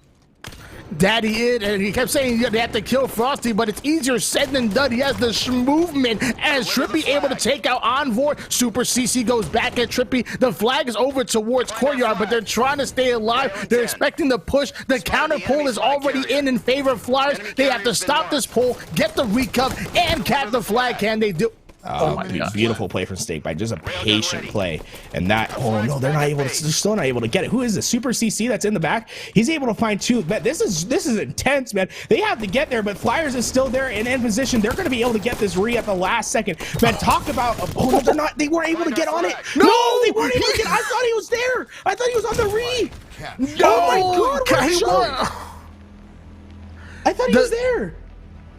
Daddy it, and he kept saying they have to kill Frosty, but it's easier said than done. He has the movement as Trippy able to take out Envoy. Super CC goes back at Trippy. The flag is over towards Courtyard, but they're trying to stay alive. They're expecting the push. The counter pull is already in favor of Flyers. They have to stop this pull, get the recup, and cap the flag. Can they do? Oh my God. Beautiful play from Snakebite, just a patient play. And that, oh no, they're still not able to get it. Who is this? Super CC that's in the back? He's able to find two. But this is intense, man. They have to get there, but Flyers is still there and in position. They're going to be able to get this re at the last second. Man, talk about, oh no, they weren't able to get on it. No, they weren't able to get, I thought he was there. I thought he was on the re. No, oh my God, I thought he was there.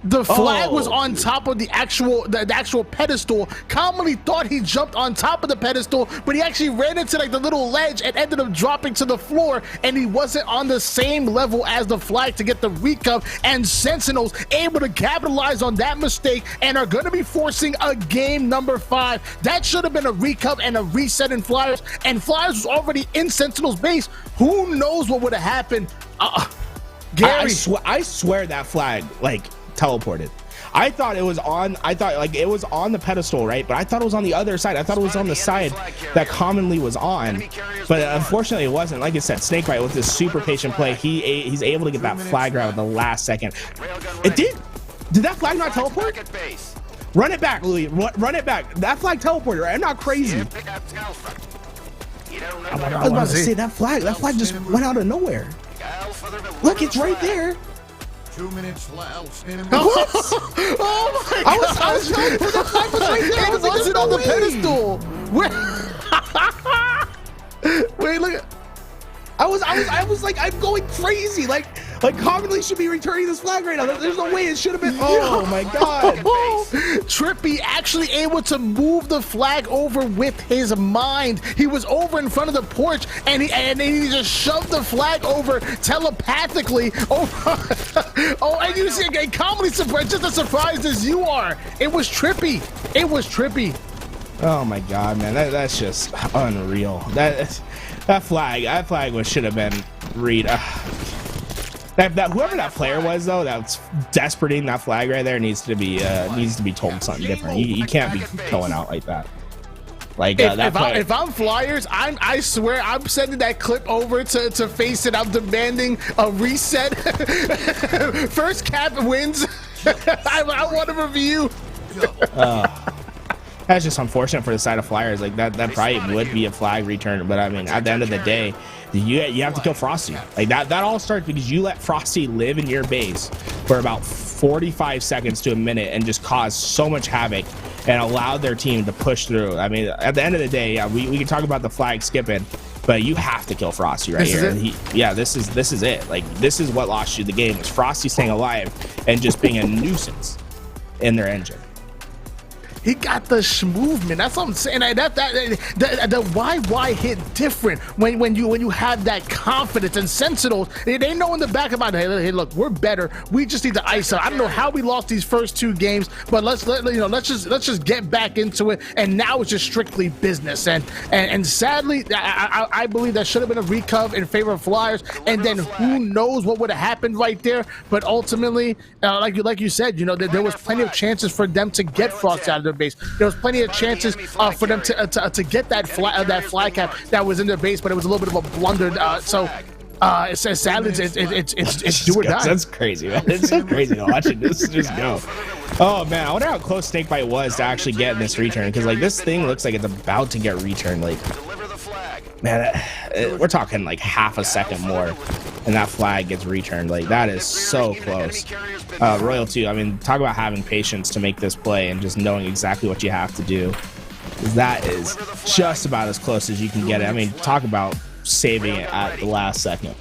The flag was on top of the actual pedestal. Commonly thought he jumped on top of the pedestal, but he actually ran into like the little ledge and ended up dropping to the floor, and he wasn't on the same level as the flag to get the recup, and Sentinels able to capitalize on that mistake and are going to be forcing a game number 5. That should have been a recup and a reset in Flyers, and Flyers was already in Sentinels base. Who knows what would have happened? Gary, I swear that flag like teleported. I thought it was on, like it was on the pedestal, right? But I thought it was on the other side. I thought it was on the side that commonly was on, but unfortunately it wasn't. Like I said, Snakebite with this super patient play, he's able to get that flag right at the last second. It did that flag not teleport? Run it back, Louis. Run it back. That flag teleported, right? I'm not crazy. I was about to say that flag just went out of nowhere. Look, it's right there. 2 minutes left. Oh my God! I was trying to put the flag was right there. It wasn't on the pedestal. Wait, look. I was like, I'm going crazy. Like commonly should be returning this flag right now. There's no way it should have been. Oh my God. Trippy actually able to move the flag over with his mind. He was over in front of the porch, and he just shoved the flag over telepathically over. Oh, and you see, commonly surprised, just as surprised as you are. It was Trippy. It was Trippy. Oh my God, man, that's just unreal. That flag should have been read. Whoever that player was though, that's desperating that flag right there needs to be told something different. You can't be going out like that. Like if I'm Flyers, I swear I'm sending that clip over to Face It. I'm demanding a reset. First cap wins. I want a review. That's just unfortunate for the side of Flyers. Like that probably would be a flag return, but I mean, at the end of the day, you have to kill Frosty. Like that all starts because you let Frosty live in your base for about 45 seconds to a minute and just cause so much havoc and allowed their team to push through. I mean, at the end of the day, yeah, we can talk about the flag skipping, but you have to kill Frosty right here. This is it. Like this is what lost you the game, was Frosty staying alive and just being a nuisance in their engine. He got the movement. That's what I'm saying. The why hit different when you have that confidence. And Sentinels, they know in the back about it. Hey, look, we're better. We just need to ice out. I don't know how we lost these first 2 games, but let's just get back into it. And now it's just strictly business. And sadly, I believe that should have been a recov in favor of Flyers. And then who knows what would have happened right there. But ultimately, like you said, there was plenty of chances for them to get Frost out of their base. There was plenty of chances for them to get that flag cap that was in their base, but it was a little bit of a blunder. It's sadly it's do or die. That's crazy, man. It's so crazy to watch it. This just go. Oh man, I wonder how close Snakebite was to actually getting this return, because like this thing looks like it's about to get returned. Like, Deliver the flag. Man, we're talking like half a second more and that flag gets returned. Like, that is so close. Royal 2, I mean, talk about having patience to make this play and just knowing exactly what you have to do. That is just about as close as you can get it. I mean, talk about saving it at the last second.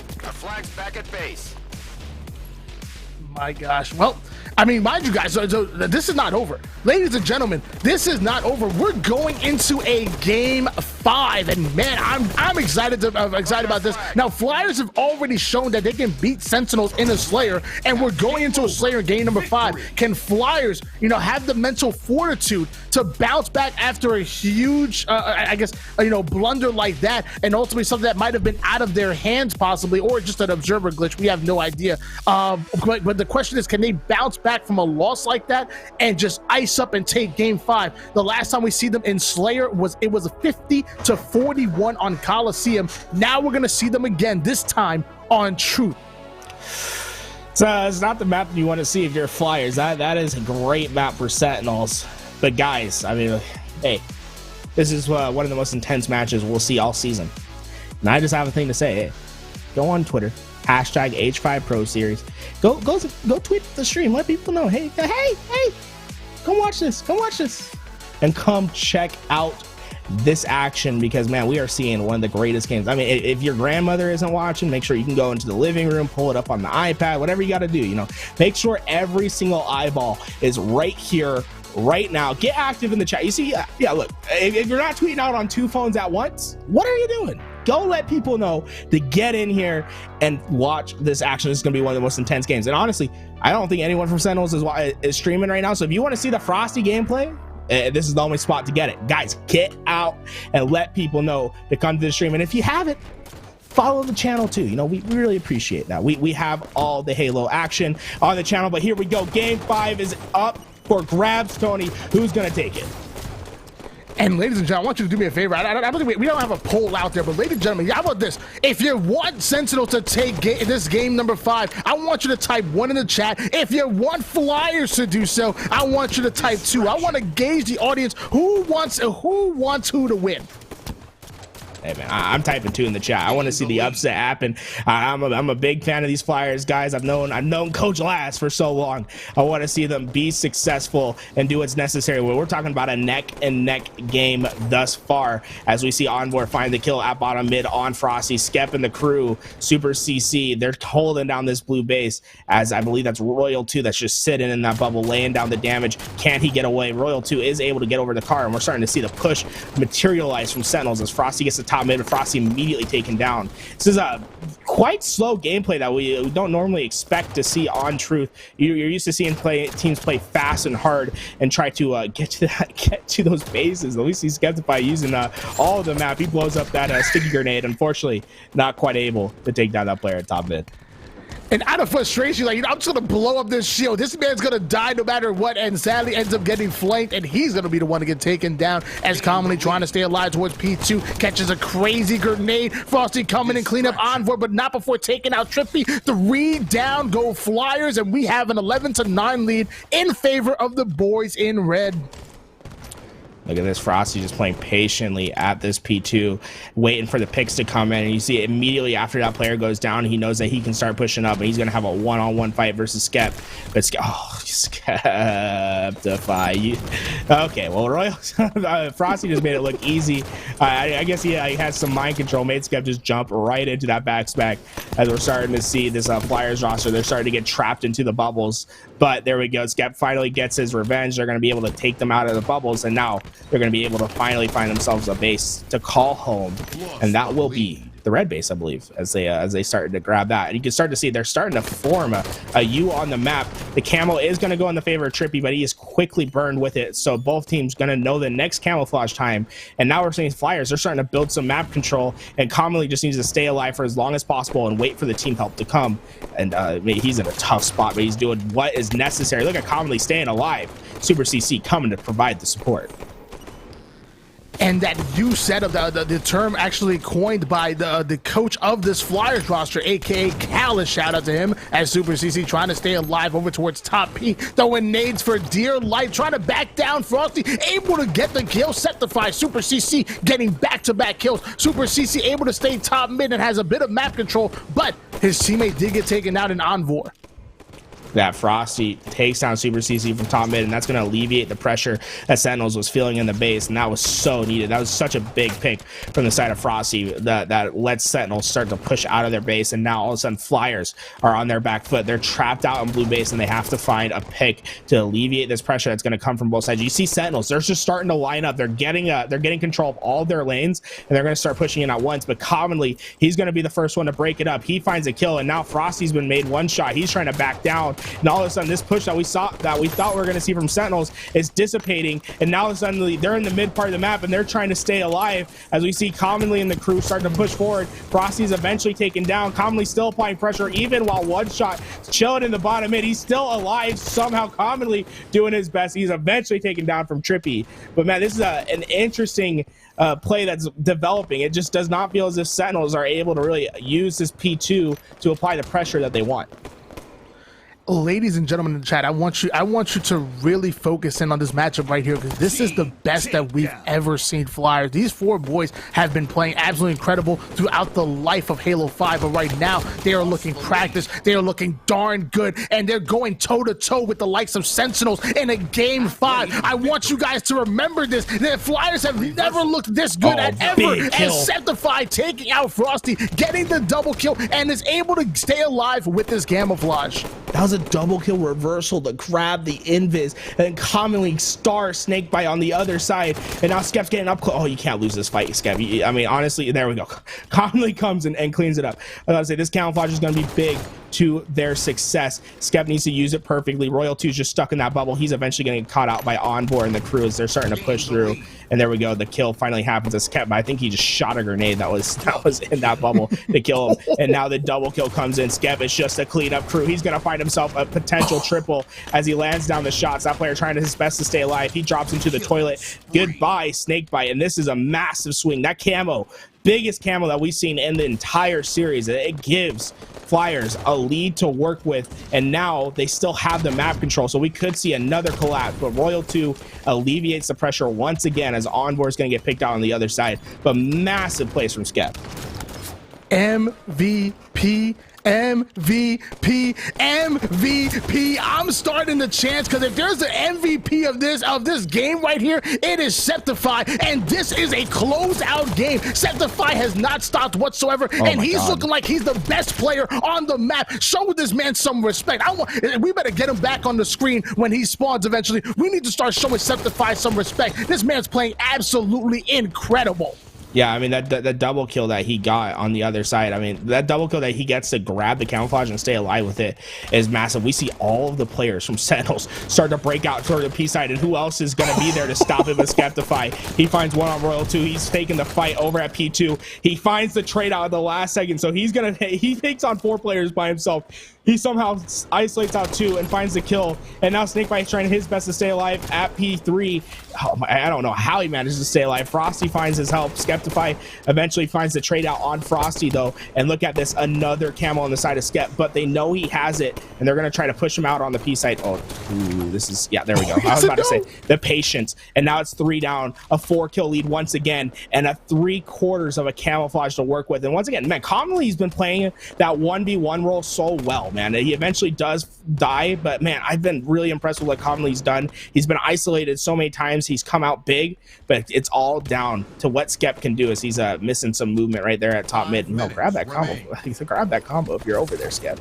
My gosh. Well, I mean, mind you guys, so this is not over. Ladies and gentlemen, this is not over. We're going into a game 5, and man, I'm excited about this. Now, Flyers have already shown that they can beat Sentinels in a Slayer, and we're going into a Slayer game number 5. Can Flyers, you know, have the mental fortitude to bounce back after a huge, I guess, you know, blunder like that, and ultimately something that might have been out of their hands possibly, or just an observer glitch? We have no idea. But the question is, can they bounce back from a loss like that and just ice up and take game 5? The last time we see them in Slayer was a 50-41 on Coliseum. Now we're gonna see them again, this time on Truth. So it's not the map you want to see if you're Flyers. That is a great map for Sentinels. But guys, I mean, hey, this is one of the most intense matches we'll see all season. And I just have a thing to say. Hey, go on Twitter, hashtag H5 Pro Series. Go tweet the stream. Let people know. Hey, come watch this, and come check out this action, because man, we are seeing one of the greatest games. I mean, if your grandmother isn't watching, make sure you can go into the living room, pull it up on the iPad, whatever you got to do. You know, make sure every single eyeball is right here, right now. Get active in the chat. You see, yeah, look, if you're not tweeting out on 2 phones at once, what are you doing? Go let people know to get in here and watch this action. This is going to be one of the most intense games. And honestly, I don't think anyone from Sentinels is streaming right now. So if you want to see the Frosty gameplay, this is the only spot to get it. Guys, get out and let people know to come to the stream. And if you haven't, follow the channel too. You know, we really appreciate that. We have all the Halo action on the channel. But here we go. Game 5 is up for grabs, Tony. Who's going to take it? And ladies and gentlemen, I want you to do me a favor. I don't think we don't have a poll out there, but ladies and gentlemen, how about this? If you want Sentinel to take this game number 5, I want you to type 1 in the chat. If you want Flyers to do so, I want you to type 2. I want to gauge the audience. Who wants who to win? Hey man, I'm typing 2 in the chat. I want to see the upset happen. I'm a big fan of these Flyers guys. I've known Coach Lass for so long. I want to see them be successful and do what's necessary. We're talking about a neck and neck game thus far, as we see Envoy find the kill at bottom mid on Frosty. Skep and the crew, Super CC, they're holding down this blue base, as I believe that's Royal 2 that's just sitting in that bubble, laying down the damage. Can he get away? Royal 2 is able to get over the car, and we're starting to see the push materialize from Sentinels as Frosty gets the top mid, and Frosty immediately taken down. This is a quite slow gameplay that we don't normally expect to see on Truth. You're used to seeing teams play fast and hard and try to get to those bases. At least he's Skeptify using all of the map. He blows up that sticky grenade. Unfortunately, not quite able to take down that player at top mid. And out of frustration, like, you know, I'm just gonna blow up this shield. This man's gonna die no matter what, and sadly ends up getting flanked, and he's gonna be the one to get taken down, as commonly trying to stay alive towards P2, catches a crazy grenade. Frosty coming and clean up Envoy, but not before taking out Trippy. 3 down go Flyers, and we have an 11-9 lead in favor of the boys in red. Look at this, Frosty just playing patiently at this P2, waiting for the picks to come in. And you see immediately after that player goes down, he knows that he can start pushing up, and he's going to have a one-on-one fight versus Skep. But Skeptify. Okay, well, Royal Frosty just made it look easy. I guess he has some mind control, made Skep just jump right into that backspec, as we're starting to see this Flyers roster. They're starting to get trapped into the bubbles. But there we go. Skep finally gets his revenge. They're going to be able to take them out of the bubbles, and now they're going to be able to finally find themselves a base to call home, and that will be the red base, I believe, as they started to grab that. And you can start to see they're starting to form a U on the map. The camo is going to go in the favor of Trippy, but he is quickly burned with it. So both teams going to know the next camouflage time. And now we're seeing Flyers, they're starting to build some map control, and commonly just needs to stay alive for as long as possible and wait for the team help to come. And he's in a tough spot, but he's doing what is necessary. Look at commonly staying alive. Super CC coming to provide the support. And that you said of the term actually coined by the coach of this Flyers roster, aka Callus, shout out to him, as Super CC trying to stay alive over towards top P, throwing nades for dear life, trying to back down Frosty, able to get the kill, Septify, Super CC getting back-to-back kills, Super CC able to stay top mid and has a bit of map control, but his teammate did get taken out in Envor. That Frosty takes down Super CC from top mid, and that's going to alleviate the pressure that Sentinels was feeling in the base, and that was so needed. That was such a big pick from the side of Frosty that lets Sentinels start to push out of their base, and now all of a sudden Flyers are on their back foot. They're trapped out in blue base, and they have to find a pick to alleviate this pressure that's going to come from both sides. You see Sentinels, they're just starting to line up. They're getting control of all their lanes, and they're going to start pushing in at once, but commonly he's going to be the first one to break it up. He finds a kill, and now Frosty's been made one shot. He's trying to back down, and all of a sudden this push that we thought we were going to see from Sentinels is dissipating, and now suddenly they're in the mid part of the map and they're trying to stay alive as we see commonly in the crew starting to push forward. Frosty's eventually taken down, commonly still applying pressure even while one shot chilling in the bottom mid. He's still alive somehow, commonly doing his best. He's eventually taken down from Trippy, but man, this is an interesting play that's developing. It just does not feel as if Sentinels are able to really use this P2 to apply the pressure that they want. Ladies and gentlemen in the chat, I want you to really focus in on this matchup right here, because this is the best that we've ever seen Flyers. These four boys have been playing absolutely incredible throughout the life of Halo 5, but right now they are looking practiced, they are looking darn good, and they're going toe-to-toe with the likes of Sentinels in a Game 5. I want you guys to remember this. The Flyers have never looked this good at ever, and Septify taking out Frosty, getting the double kill, and is able to stay alive with this camouflage. That was a double kill reversal to grab the invis, and then commonly star Snakebite on the other side, and now Skep's getting up close. Oh, you can't lose this fight, Skep. I mean, honestly, there we go. Commonly comes and cleans it up. I gotta say, this camouflage is going to be big to their success. Skep needs to use it perfectly. Royal 2 is just stuck in that bubble. He's eventually getting caught out by Onboard and the crew as they're starting to push through, and there we go. The kill finally happens as Skep, but I think he just shot a grenade that was in that bubble to kill him, and now the double kill comes in. Skep is just a clean up crew. He's gonna find himself a potential triple as he lands down the shots. That player trying his best to stay alive. He drops into the toilet. Goodbye, Snakebite, and this is a massive swing. That camo, biggest camo that we've seen in the entire series. It gives Flyers a lead to work with, and now they still have the map control, so we could see another collapse, but Royal 2 alleviates the pressure once again as Onboard is going to get picked out on the other side, but massive plays from Skep. MVP, MVP, MVP. I'm starting the chance, because if there's an MVP of this game right here, it is Septify, and this is a closeout game. Septify has not stopped whatsoever, and he's looking like he's the best player on the map. Show this man some respect. We better get him back on the screen when he spawns eventually. We need to start showing Septify some respect. This man's playing absolutely incredible. Yeah, I mean, that double kill that he got on the other side, I mean, that double kill that he gets to grab the camouflage and stay alive with it is massive. We see all of the players from Sentinels start to break out toward the P side, and who else is going to be there to stop him and Skeptify? He finds one on Royal 2. He's taking the fight over at P2. He finds the trade out at the last second, so he takes on 4 players by himself. He somehow isolates out 2 and finds the kill, and now Snakebite's trying his best to stay alive at P3. I don't know how he manages to stay alive. Frosty finds his help. Skeptify eventually finds the trade out on Frosty, though, and look at this, another camo on the side of Skep, but they know he has it, and they're going to try to push him out on the P side. Oh, ooh, this is, yeah, there we go. I was about to say, the patience, and now it's 3 down, a 4-kill lead once again, and a 3/4 of a camouflage to work with, and once again, man, commonly he's been playing that 1v1 role so well, man. He eventually does die, but man, I've been really impressed with what Commonly's done. He's been isolated so many times. He's come out big, but it's all down to what Skep can do as he's missing some movement right there at top mid. No, grab that combo. Grab that combo if you're over there, Skep.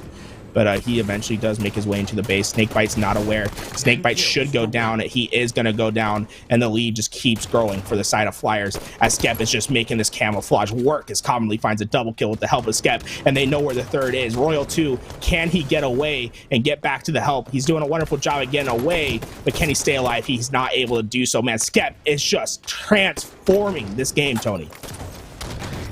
But he eventually does make his way into the base. Snakebite's not aware. Snakebite should go down. He is going to go down, and the lead just keeps growing for the side of Flyers as Skep is just making this camouflage work as Commonly finds a double kill with the help of Skep, and they know where the third is. Royal 2, can he get away and get back to the help? He's doing a wonderful job at getting away, but can he stay alive? He's not able to do so, man. Skep is just transforming this game, Tony.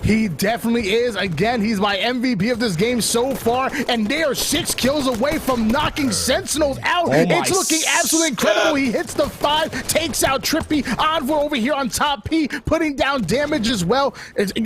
He definitely is. Again, he's my MVP of this game so far, and they are 6 kills away from knocking Sentinels out. It's looking absolutely incredible. He hits the 5, takes out Trippy. Envoy over here on top P, putting down damage as well.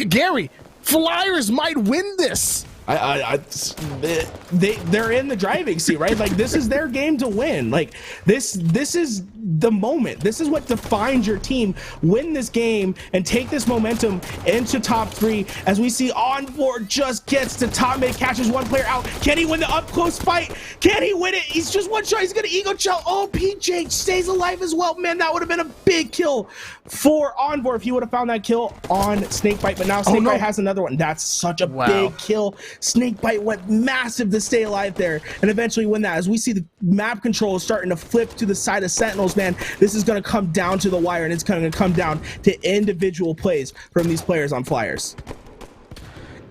Gary, Flyers might win this. They're in the driving seat, right? Like, this is their game to win. Like, this is the moment. This is what defines your team. Win this game and take this momentum into top 3. As we see Envoy just gets to top mid, catches one player out. Can he win the up close fight? Can he win it? He's just one shot. He's gonna ego choke. Oh, PJ stays alive as well. Man, that would have been a big kill for Envoy if he would have found that kill on Snakebite. But now Snakebite has another one. That's such a big kill. Snakebite went massive to stay alive there and eventually win that. As we see the map control starting to flip to the side of Sentinels, man, this is going to come down to the wire, and it's going to come down to individual plays from these players on Flyers.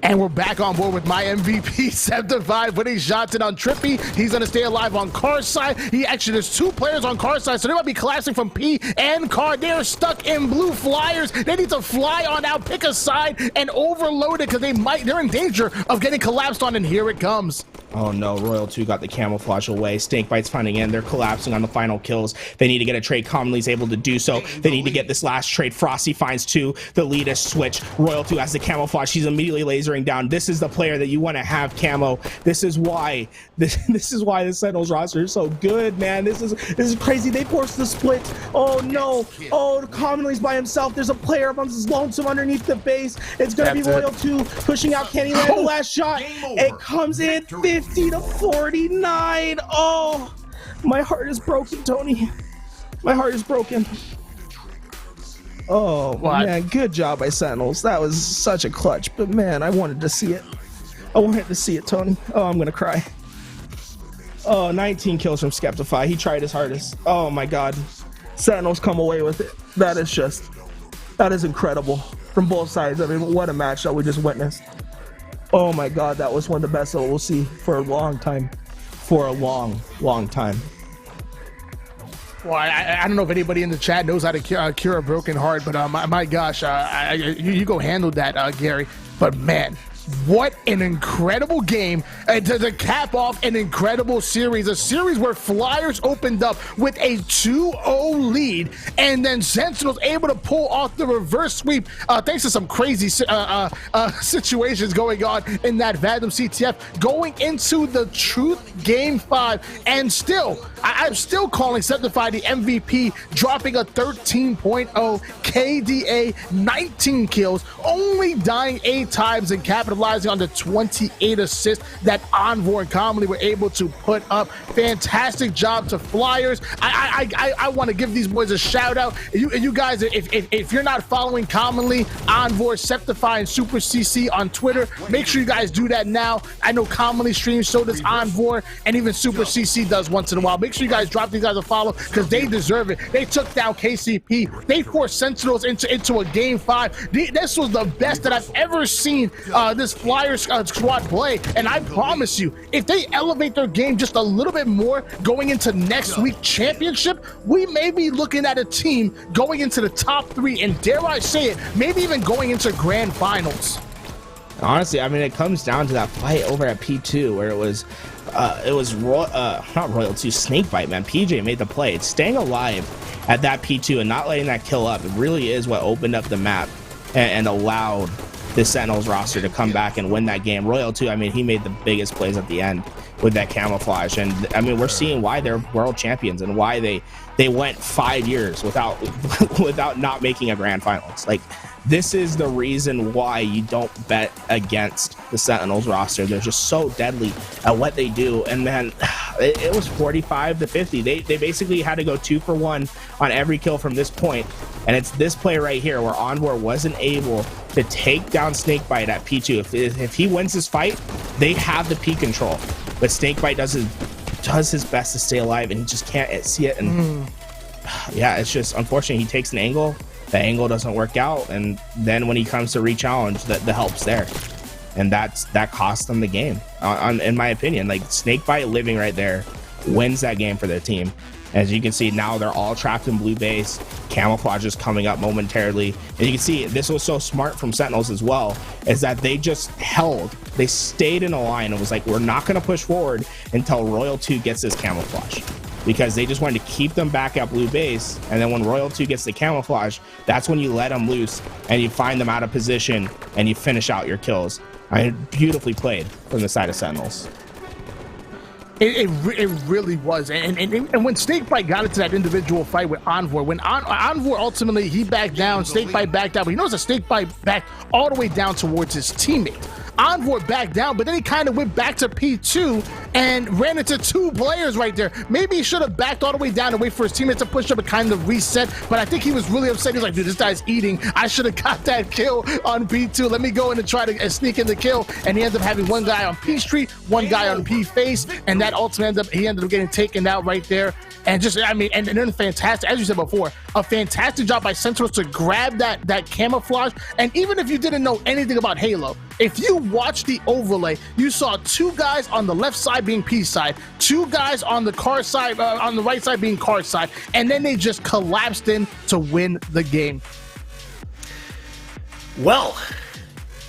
And we're back on board with my MVP, 7-5, putting shots in on Trippy. He's going to stay alive on Car's side. There's 2 players on Car's side, so they might be collapsing from P and Car. They're stuck in blue. Flyers. They need to fly on out, pick a side, and overload it because they're in danger of getting collapsed on, and here it comes. Oh no, Royal 2 got the camouflage away. Snakebite's finding in. They're collapsing on the final kills. They need to get a trade. Commonly's able to do so. They need to get this last trade. Frosty finds 2. The lead is switch. Royal 2 has the camouflage. He's immediately lasering down. This is the player that you want to have camo. This is why this is why the Sentinels roster is so good, man. This is crazy. They forced the split. Oh no. Oh, Commonly's by himself. There's a player amongst lonesome underneath the base. It's gonna be Royal 2 pushing out. Can he land the last shot? It comes in 50-49. Oh, my heart is broken, Tony. My heart is broken. Oh, man, good job by Sentinels. That was such a clutch, but man, I wanted to see it. I wanted to see it, Tony. Oh, I'm gonna cry. Oh, 19 kills from Skeptify. He tried his hardest. Oh my God. Sentinels come away with it. That is incredible from both sides. I mean, what a match that we just witnessed. Oh my God, that was one of the best that we'll see for a long time. For a long, long time. Well, I don't know if anybody in the chat knows how to cure a broken heart, but my gosh, you go handle that, Gary. But man, what an incredible game to cap off an incredible series. A series where Flyers opened up with a 2-0 lead, and then Sentinels able to pull off the reverse sweep thanks to some crazy situations going on in that Vadim CTF, going into the Truth Game 5. And still, I'm still calling Sentinify the MVP, dropping a 13.0 KDA, 19 kills, only dying 8 times and capitalizing on the 28 assists that Envoy and Commonly were able to put up. Fantastic job to Flyers. I want to give these boys a shout out. You guys, if you're not following Commonly, Envoy, Septify, and Super CC on Twitter, make sure you guys do that now. I know Commonly streams, so does Envoy, and even Super CC does once in a while. Make sure you guys drop these guys a follow because they deserve it. They took down KCP. They forced Sentinels into a game 5. This was the best that I've ever seen this Flyers squad play, and I promise you, if they elevate their game just a little bit more going into next week's championship, we may be looking at a team going into the top 3, and dare I say it, maybe even going into grand finals. Honestly, I mean, it comes down to that fight over at P2 where it was not Royal 2, Snakebite, man. PJ made the play. It's staying alive at that P2 and not letting that kill up. It really is what opened up the map and allowed the Sentinels roster to come back and win that game. Royal 2, I mean, he made the biggest plays at the end with that camouflage, and I mean, we're seeing why they're world champions and why they went 5 years without not making a grand finals. Like, this is the reason why you don't bet against the Sentinels roster. They're just so deadly at what they do, and man, it was 45-50. They basically had to go 2 for 1 on every kill from this point, and it's this play right here where Envoy wasn't able to take down Snakebite at P2. If he wins this fight, they have the P control, but Snakebite does his best to stay alive, and he just can't see it. And yeah, it's just unfortunate. He takes an angle, the angle doesn't work out, and then when he comes to re-challenge, the help's there, and that cost them the game. In my opinion, like, Snakebite living right there wins that game for their team. As you can see, now they're all trapped in blue base. Camouflage is coming up momentarily. And you can see this was so smart from Sentinels as well, is that they just held. They stayed in a line and was like, we're not going to push forward until Royal 2 gets this camouflage. Because they just wanted to keep them back at blue base. And then when Royal 2 gets the camouflage, that's when you let them loose and you find them out of position and you finish out your kills. I mean, beautifully played from the side of Sentinels. It really was, and when Snakebite got into that individual fight with Envoy, when Envoy ultimately he backed down, Snakebite backed down, but he knows that Snakebite backed all the way down towards his teammate. Envoy backed down, but then he kind of went back to P2 and ran into 2 players right there. Maybe he should have backed all the way down and wait for his teammates to push up and kind of reset, but I think he was really upset. He was like, dude, this guy's eating. I should have got that kill on P2. Let me go in and try to sneak in the kill, and he ended up having one guy on P Street, one guy on P face, and that ultimately he ended up getting taken out right there. And just, I mean, and then fantastic, as you said before, a fantastic job by Sentinels to grab that camouflage. And even if you didn't know anything about Halo, if you watched the overlay, you saw 2 guys on the left side being P side, 2 guys on the car side, on the right side being car side, and then they just collapsed in to win the game. Well,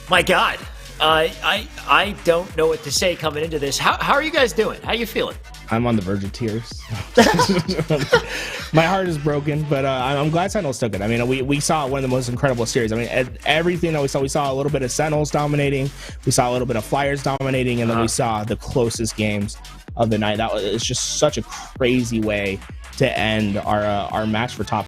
my God, I don't know what to say coming into this. How are you guys doing? How are you feeling? I'm on the verge of tears. My heart is broken, but I'm glad Sentinels took it. I mean, we saw one of the most incredible series. I mean, everything that we saw a little bit of Sentinels dominating, we saw a little bit of Flyers dominating, and then we saw the closest games of the night. It's just such a crazy way to end our match for top